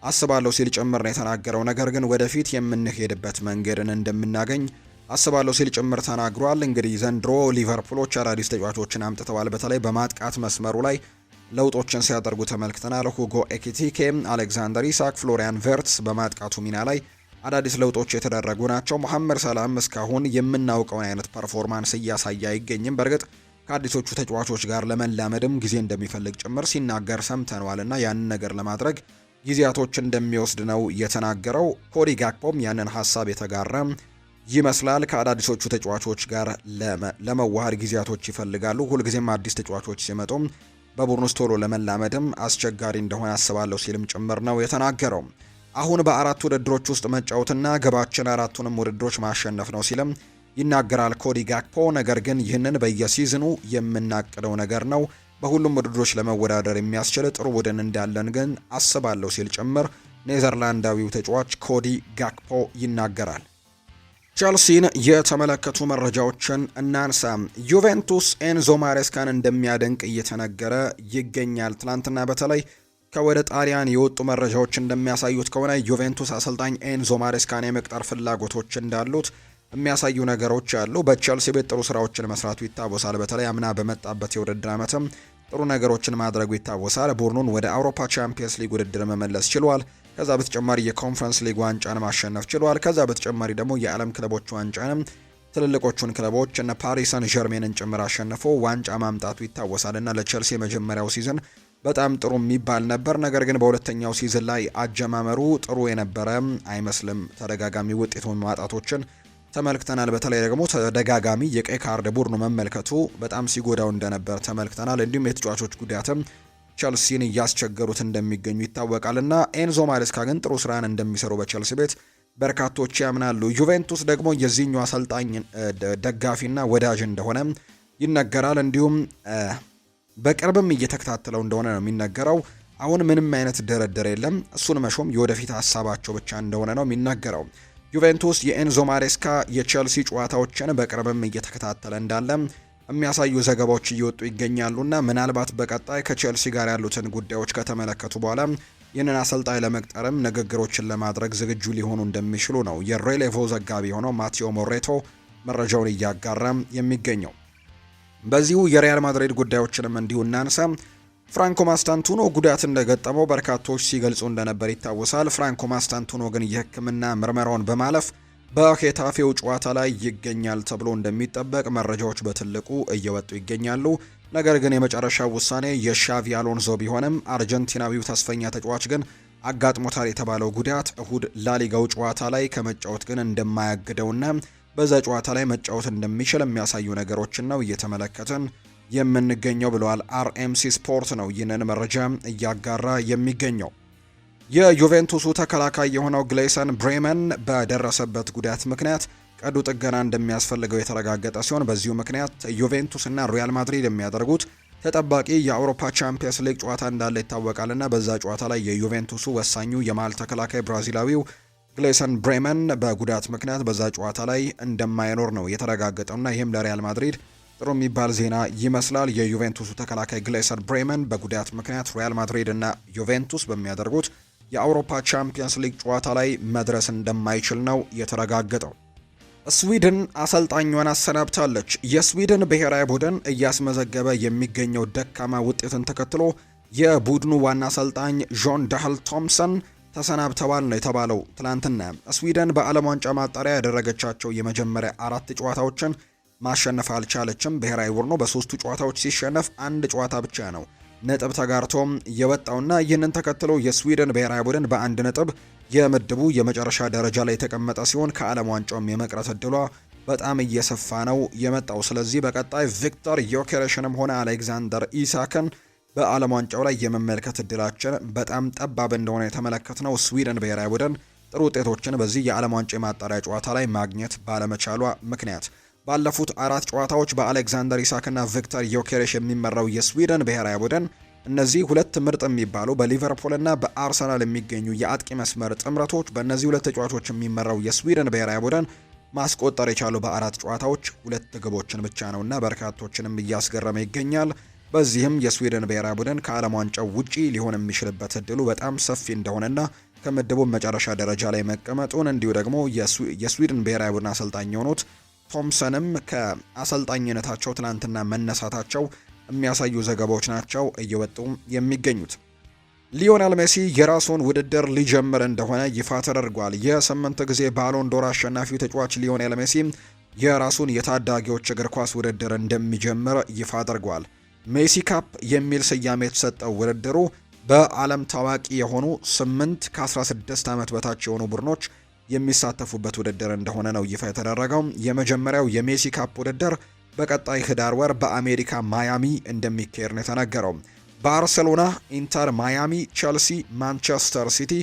አስባለሁ ሲል ጭምር ነው የተናገረው። ነገር ግን ወደፊት የምንሄድበት መንገድን እንደምናገኝ አስባለሁ ሲል ጭምር ተናግሯል። እንግዲህ ዘንድሮ ሊቨርፑሎች አዳዲስ ተጫዋቾችን አምጥተዋል። በተለይ በማጥቃት መስመሩ ላይ ለውጦችን ሲያደርጉ ተመልክተናል። ሁጎ ኤኪቲኬ፣ አሌክዛንደር ኢሳክ፣ ፍሎሪያን ቨርትስ በማጥቃቱ ሚና ላይ አዳዲስ ለውጦች የተደረጉ ናቸው። መሐመድ ሰላም እስካሁን የምናውቀውን አይነት ፐርፎርማንስ እያሳየ አይገኝም። በእርግጥ ከአዲሶቹ ተጫዋቾች ጋር ለመላመድም ጊዜ እንደሚፈልግ ጭምር ሲናገር ሰምተነዋልና ያንን ነገር ለማድረግ ጊዜያቶች እንደሚወስድ ነው የተናገረው። ኮዲ ጋክፖም ያንን ሀሳብ የተጋራ ይመስላል። ከአዳዲሶቹ ተጫዋቾች ጋር ለመዋሃድ ጊዜያቶች ይፈልጋሉ። ሁልጊዜም አዲስ ተጫዋቾች ሲመጡ በቡድን ውስጥ ቶሎ ለመላመድም አስቸጋሪ እንደሆነ አስባለሁ ሲልም ጭምር ነው የተናገረው። አሁን በአራት ውድድሮች ውስጥ መጫወትና ግባችን አራቱንም ውድድሮች ማሸነፍ ነው ሲልም ይናገራል ኮዲ ጋክፖ። ነገር ግን ይህንን በየሲዝኑ የምናቅደው ነገር ነው። በሁሉም ውድድሮች ለመወዳደር የሚያስችል ጥሩ ቡድን እንዳለን ግን አስባለሁ ሲል ጭምር ኔዘርላንዳዊው ተጫዋች ኮዲ ጋክፖ ይናገራል። ቸልሲን የተመለከቱ መረጃዎችን እናንሳ። ዩቬንቱስ ኤንዞ ማሬስካን እንደሚያደንቅ እየተነገረ ይገኛል። ትናንትና በተለይ ከወደ ጣሊያን የወጡ መረጃዎች እንደሚያሳዩት ከሆነ ዩቬንቱስ አሰልጣኝ ኤንዞ ማሬስካን የመቅጠር ፍላጎቶች እንዳሉት የሚያሳዩ ነገሮች አሉ። በቸልሲ ቤት ጥሩ ስራዎችን መስራቱ ይታወሳል። በተለይ አምና በመጣበት የውድድር ዓመትም ጥሩ ነገሮችን ማድረጉ ይታወሳል። ቡድኑን ወደ አውሮፓ ቻምፒየንስ ሊግ ውድድር መመለስ ችሏል። ከዛ በተጨማሪ የኮንፈረንስ ሊግ ዋንጫን ማሸነፍ ችሏል። ከዛ በተጨማሪ ደግሞ የዓለም ክለቦች ዋንጫንም ትልልቆቹን ክለቦች እነ ፓሪስ ሰን ዠርሜንን ጭምር አሸንፎ ዋንጫ ማምጣቱ ይታወሳልና ለቸልሲ የመጀመሪያው ሲዝን በጣም ጥሩ የሚባል ነበር። ነገር ግን በሁለተኛው ሲዝን ላይ አጀማመሩ ጥሩ የነበረ አይመስልም። ተደጋጋሚ ውጤቱን ማጣቶችን ተመልክተናል። በተለይ ደግሞ ተደጋጋሚ የቀይ ካርድ ቡድኑ መመልከቱ በጣም ሲጎዳው እንደነበር ተመልክተናል። እንዲሁም የተጫዋቾች ጉዳትም ቸልሲን እያስቸገሩት እንደሚገኙ ይታወቃልና ኤንዞ ማሬስካ ግን ጥሩ ስራን እንደሚሰሩ በቸልሲ ቤት በርካቶች ያምናሉ። ዩቬንቱስ ደግሞ የዚህኛው አሰልጣኝ ደጋፊና ወዳጅ እንደሆነ ይነገራል። እንዲሁም በቅርብም እየተከታተለው እንደሆነ ነው የሚነገረው። አሁን ምንም አይነት ድርድር የለም። እሱን መሾም የወደፊት ሀሳባቸው ብቻ እንደሆነ ነው የሚነገረው። ዩቬንቱስ የኤንዞ ማሬስካ የቸልሲ ጨዋታዎችን በቅርብም እየተከታተለ እንዳለ የሚያሳዩ ዘገባዎች እየወጡ ይገኛሉና ምናልባት በቀጣይ ከቸልሲ ጋር ያሉትን ጉዳዮች ከተመለከቱ በኋላ ይህንን አሰልጣኝ ለመቅጠርም ንግግሮችን ለማድረግ ዝግጁ ሊሆኑ እንደሚችሉ ነው የሬሌቮ ዘጋቢ የሆነው ማቴዎ ሞሬቶ መረጃውን እያጋራ የሚገኘው። በዚሁ የሪያል ማድሪድ ጉዳዮችንም እንዲሁ እናንሳ። ፍራንኮ ማስታንቱኖ ጉዳት እንደገጠመው በርካቶች ሲገልጹ እንደነበር ይታወሳል። ፍራንኮ ማስታንቱኖ ግን የሕክምና ምርመራውን በማለፍ በሄታፌው ጨዋታ ላይ ይገኛል ተብሎ እንደሚጠበቅ መረጃዎች በትልቁ እየወጡ ይገኛሉ። ነገር ግን የመጨረሻው ውሳኔ የሻቪ አሎንዞ ቢሆንም አርጀንቲናዊው ተስፈኛ ተጫዋች ግን አጋጥሞታል የተባለው ጉዳት እሁድ ላሊጋው ጨዋታ ላይ ከመጫወት ግን እንደማያግደውና በዛ ጨዋታ ላይ መጫወት እንደሚችል የሚያሳዩ ነገሮችን ነው እየተመለከትን የምንገኘው ብለዋል። አርኤምሲ ስፖርት ነው ይህንን መረጃ እያጋራ የሚገኘው። የዩቬንቱሱ ተከላካይ የሆነው ግሌሰን ብሬመን በደረሰበት ጉዳት ምክንያት ቀዶ ጥገና እንደሚያስፈልገው የተረጋገጠ ሲሆን በዚሁ ምክንያት ዩቬንቱስና ሪያል ማድሪድ የሚያደርጉት ተጠባቂ የአውሮፓ ቻምፒየንስ ሊግ ጨዋታ እንዳለ ይታወቃልና በዛ ጨዋታ ላይ የዩቬንቱሱ ወሳኙ የመሃል ተከላካይ ብራዚላዊው ግሌሰን ብሬመን በጉዳት ምክንያት በዛ ጨዋታ ላይ እንደማይኖር ነው የተረጋገጠውና ይህም ለሪያል ማድሪድ ጥሩ የሚባል ዜና ይመስላል። የዩቬንቱሱ ተከላካይ ግሌሰን ብሬመን በጉዳት ምክንያት ሪያል ማድሪድ እና ዩቬንቱስ በሚያደርጉት የአውሮፓ ቻምፒየንስ ሊግ ጨዋታ ላይ መድረስ እንደማይችል ነው የተረጋገጠው። ስዊድን አሰልጣኟን አሰናብታለች። የስዊድን ብሔራዊ ቡድን እያስመዘገበ የሚገኘው ደካማ ውጤትን ተከትሎ የቡድኑ ዋና አሰልጣኝ ጆን ዳህል ቶምሰን ተሰናብተዋል ነው የተባለው። ትላንትና ስዊድን በዓለም ዋንጫ ማጣሪያ ያደረገቻቸው የመጀመሪያ 4 ጨዋታዎችን ማሸነፍ አልቻለችም። ብሔራዊ ቡድኑ በ3ቱ ጨዋታዎች ሲሸነፍ 1 ጨዋታ ብቻ ነው ነጥብ ተጋርቶም የወጣውና ይህንን ተከትሎ የስዊድን ብሔራዊ ቡድን በ1 ነጥብ የምድቡ የመጨረሻ ደረጃ ላይ የተቀመጠ ሲሆን ከዓለም ዋንጫውም የመቅረት እድሏ በጣም እየሰፋ ነው የመጣው። ስለዚህ በቀጣይ ቪክተር ዮኬሬሽንም ሆነ አሌክዛንደር ኢሳክን በዓለም ዋንጫው ላይ የመመልከት እድላችን በጣም ጠባብ እንደሆነ የተመለከትነው ስዊድን ብሔራዊ ቡድን ጥሩ ውጤቶችን በዚህ የዓለም ዋንጫ የማጣሪያ ጨዋታ ላይ ማግኘት ባለመቻሏ ምክንያት ባለፉት 4 ጨዋታዎች በአሌክዛንደር ኢሳክና ቪክተር ዮኬሬሽ የሚመራው የስዊድን ብሔራዊ ቡድን እነዚህ 2 ምርጥ የሚባሉ በሊቨርፑልና በአርሰናል የሚገኙ የአጥቂ መስመር ጥምረቶች በእነዚህ 2 ተጫዋቾች የሚመራው የስዊድን ብሔራዊ ቡድን ማስቆጠር የቻሉ በ4 ጨዋታዎች 2 ግቦችን ብቻ ነውና በርካቶችንም እያስገረመ ይገኛል። በዚህም የስዊድን ብሔራዊ ቡድን ከዓለም ዋንጫው ውጪ ሊሆን የሚችልበት እድሉ በጣም ሰፊ እንደሆነና ከምድቡ መጨረሻ ደረጃ ላይ መቀመጡን እንዲሁ ደግሞ የስዊድን ብሔራዊ ቡድን አሰልጣኝ የሆኑት ቶምሰንም ከአሰልጣኝነታቸው ትላንትና መነሳታቸው የሚያሳዩ ዘገባዎች ናቸው እየወጡ የሚገኙት። ሊዮኔል ሜሲ የራሱን ውድድር ሊጀምር እንደሆነ ይፋ ተደርጓል። የ8 ጊዜ ባሎን ዶር አሸናፊው ተጫዋች ሊዮኔል ሜሲ የራሱን የታዳጊዎች እግር ኳስ ውድድር እንደሚጀምር ይፋ አድርጓል። ሜሲ ካፕ የሚል ስያሜ የተሰጠው ውድድሩ በዓለም ታዋቂ የሆኑ 8 ከ16 ዓመት በታች የሆኑ ቡድኖች የሚሳተፉበት ውድድር እንደሆነ ነው ይፋ የተደረገው። የመጀመሪያው የሜሲ ካፕ ውድድር በቀጣይ ህዳር ወር በአሜሪካ ማያሚ እንደሚካሄድ ነው የተነገረው። ባርሴሎና፣ ኢንተር ማያሚ፣ ቸልሲ፣ ማንቸስተር ሲቲ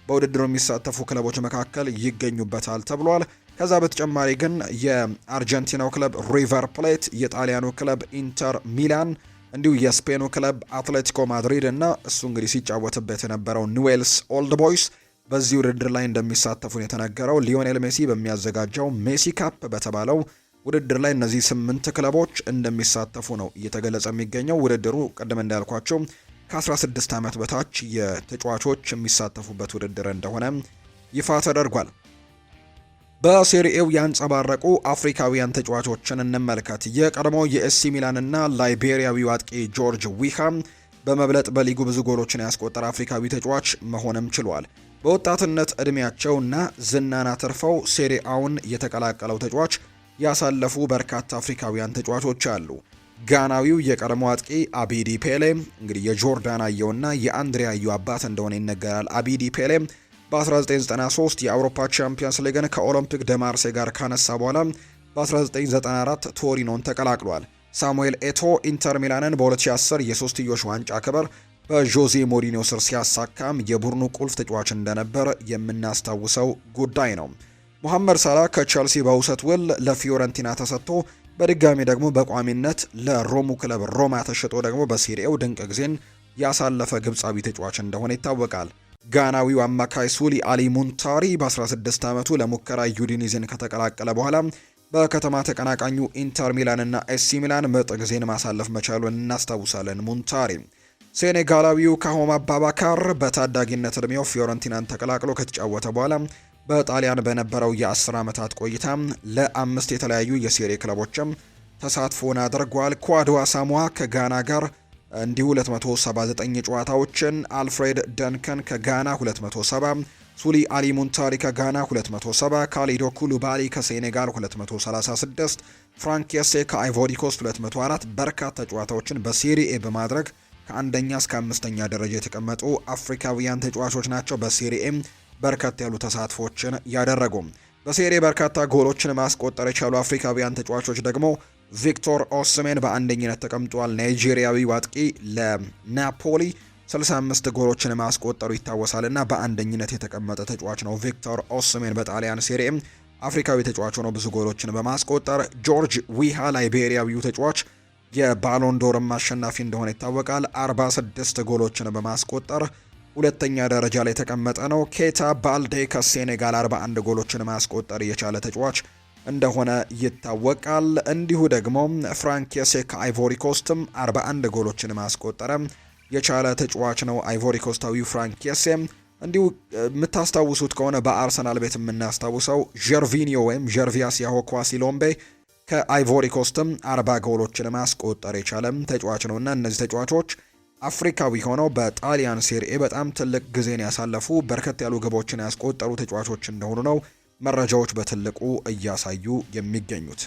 በውድድሩ የሚሳተፉ ክለቦች መካከል ይገኙበታል ተብሏል። ከዛ በተጨማሪ ግን የአርጀንቲናው ክለብ ሪቨር ፕሌት፣ የጣሊያኑ ክለብ ኢንተር ሚላን እንዲሁ የስፔኑ ክለብ አትሌቲኮ ማድሪድ እና እሱ እንግዲህ ሲጫወትበት የነበረው ኒዌልስ ኦልድ ቦይስ በዚህ ውድድር ላይ እንደሚሳተፉ የተነገረው። ሊዮኔል ሜሲ በሚያዘጋጀው ሜሲ ካፕ በተባለው ውድድር ላይ እነዚህ 8 ክለቦች እንደሚሳተፉ ነው እየተገለጸ የሚገኘው። ውድድሩ ቀደም እንዳልኳቸው ከ16 ዓመት በታች የተጫዋቾች የሚሳተፉበት ውድድር እንደሆነ ይፋ ተደርጓል። በሴሪኤው ያንጸባረቁ አፍሪካውያን ተጫዋቾችን እንመልከት። የቀድሞው የኤሲ ሚላንና ላይቤሪያዊው አጥቂ ጆርጅ ዊሃም በመብለጥ በሊጉ ብዙ ጎሎችን ያስቆጠረ አፍሪካዊ ተጫዋች መሆንም ችሏል። በወጣትነት እድሜያቸውና ዝናን አትርፈው ሴሪአውን የተቀላቀለው ተጫዋች ያሳለፉ በርካታ አፍሪካውያን ተጫዋቾች አሉ። ጋናዊው የቀድሞ አጥቂ አቢዲ ፔሌ እንግዲህ የጆርዳን አየውና የአንድሪያ አየው አባት እንደሆነ ይነገራል። አቢዲ ፔሌ በ1993 የአውሮፓ ቻምፒየንስ ሊግን ከኦሎምፒክ ደ ማርሴ ጋር ካነሳ በኋላ በ1994 ቶሪኖን ተቀላቅሏል። ሳሙኤል ኤቶ ኢንተር ሚላንን በ2010 የሶስትዮሽ ዋንጫ ክብር በጆዜ ሞሪኒዮ ስር ሲያሳካም የቡድኑ ቁልፍ ተጫዋች እንደነበር የምናስታውሰው ጉዳይ ነው። ሙሐመድ ሳላህ ከቼልሲ በውሰት ውል ለፊዮረንቲና ተሰጥቶ በድጋሚ ደግሞ በቋሚነት ለሮሙ ክለብ ሮማ ተሸጦ ደግሞ በሴሪኤው ድንቅ ጊዜን ያሳለፈ ግብጻዊ ተጫዋች እንደሆነ ይታወቃል። ጋናዊው አማካይ ሱሊ አሊ ሙንታሪ በ16 ዓመቱ ለሙከራ ዩዲኒዝን ከተቀላቀለ በኋላ በከተማ ተቀናቃኙ ኢንተር ሚላንና ኤሲ ሚላን ምርጥ ጊዜን ማሳለፍ መቻሉን እናስታውሳለን። ሙንታሪ ሴኔጋላዊው ካሆማ አባባካር በታዳጊነት እድሜው ፊዮረንቲናን ተቀላቅሎ ከተጫወተ በኋላ በጣሊያን በነበረው የ10 ዓመታት ቆይታ ለ5 የተለያዩ የሴሪ ክለቦችም ተሳትፎን አድርጓል። ኳድዋ ሳሙዋ ከጋና ጋር እንዲሁ 279 ጨዋታዎችን፣ አልፍሬድ ደንከን ከጋና 270፣ ሱሊ አሊ ሙንታሪ ከጋና 270፣ ካሊዶ ኩሉባሊ ከሴኔጋል 236፣ ፍራንኬሴ ከአይቮሪ ኮስት 204 በርካታ ጨዋታዎችን በሴሪኤ በማድረግ ከአንደኛ እስከ አምስተኛ ደረጃ የተቀመጡ አፍሪካውያን ተጫዋቾች ናቸው። በሴሪኤም በርካታ ያሉ ተሳትፎችን ያደረጉ በሴሪኤ በርካታ ጎሎችን ማስቆጠር የቻሉ አፍሪካውያን ተጫዋቾች ደግሞ ቪክቶር ኦስሜን በአንደኝነት ተቀምጧል። ናይጄሪያዊው አጥቂ ለናፖሊ 65 ጎሎችን ማስቆጠሩ ይታወሳልና በአንደኝነት የተቀመጠ ተጫዋች ነው ቪክቶር ኦስሜን። በጣሊያን ሴሪኤም አፍሪካዊ ተጫዋች ሆኖ ብዙ ጎሎችን በማስቆጠር ጆርጅ ዊሃ ላይቤሪያዊው ተጫዋች የባሎንዶርም አሸናፊ እንደሆነ ይታወቃል። 46 ጎሎችን በማስቆጠር ሁለተኛ ደረጃ ላይ የተቀመጠ ነው። ኬታ ባልዴ ከሴኔጋል 41 ጎሎችን ማስቆጠር የቻለ ተጫዋች እንደሆነ ይታወቃል። እንዲሁ ደግሞ ፍራንኬሴ ከአይቮሪ ኮስትም 41 ጎሎችን ማስቆጠረ የቻለ ተጫዋች ነው አይቮሪ ኮስታዊው ፍራንኬሴ። እንዲሁ የምታስታውሱት ከሆነ በአርሰናል ቤት የምናስታውሰው ጀርቪኒዮ ወይም ጀርቪያስ ያሆኳሲሎምቤ ከአይቮሪ ኮስትም 40 ጎሎችን ማስቆጠር የቻለም ተጫዋች ነውና እነዚህ ተጫዋቾች አፍሪካዊ ሆነው በጣሊያን ሴሪኤ በጣም ትልቅ ጊዜን ያሳለፉ በርከት ያሉ ግቦችን ያስቆጠሩ ተጫዋቾች እንደሆኑ ነው መረጃዎች በትልቁ እያሳዩ የሚገኙት።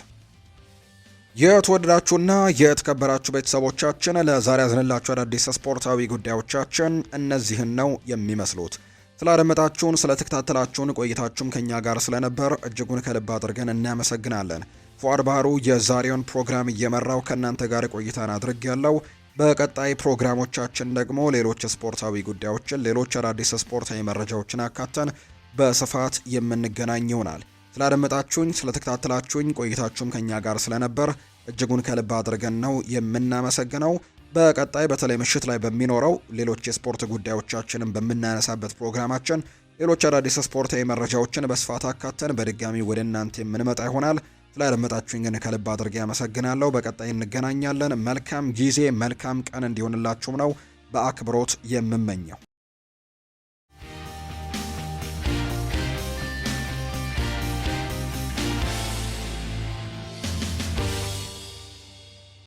የተወደዳችሁና የተከበራችሁ ቤተሰቦቻችን ለዛሬ ያዝንላችሁ አዳዲስ ስፖርታዊ ጉዳዮቻችን እነዚህን ነው የሚመስሉት። ስላደመጣችሁን፣ ስለተከታተላችሁን ቆይታችሁም ከኛ ጋር ስለነበር እጅጉን ከልብ አድርገን እናመሰግናለን። ፉአድ ባህሩ የዛሬውን ፕሮግራም እየመራው ከእናንተ ጋር ቆይታን አድርጌያለሁ። በቀጣይ ፕሮግራሞቻችን ደግሞ ሌሎች ስፖርታዊ ጉዳዮችን፣ ሌሎች አዳዲስ ስፖርታዊ መረጃዎችን አካተን በስፋት የምንገናኝ ይሆናል። ስላደመጣችሁኝ፣ ስለተከታተላችሁኝ ቆይታችሁም ከኛ ጋር ስለነበር እጅጉን ከልብ አድርገን ነው የምናመሰግነው። በቀጣይ በተለይ ምሽት ላይ በሚኖረው ሌሎች የስፖርት ጉዳዮቻችንን በምናነሳበት ፕሮግራማችን ሌሎች አዳዲስ ስፖርታዊ መረጃዎችን በስፋት አካተን በድጋሚ ወደ እናንተ የምንመጣ ይሆናል። ስላደመጣችሁኝ ግን ከልብ አድርጌ አመሰግናለሁ። በቀጣይ እንገናኛለን። መልካም ጊዜ፣ መልካም ቀን እንዲሆንላችሁም ነው በአክብሮት የምመኘው።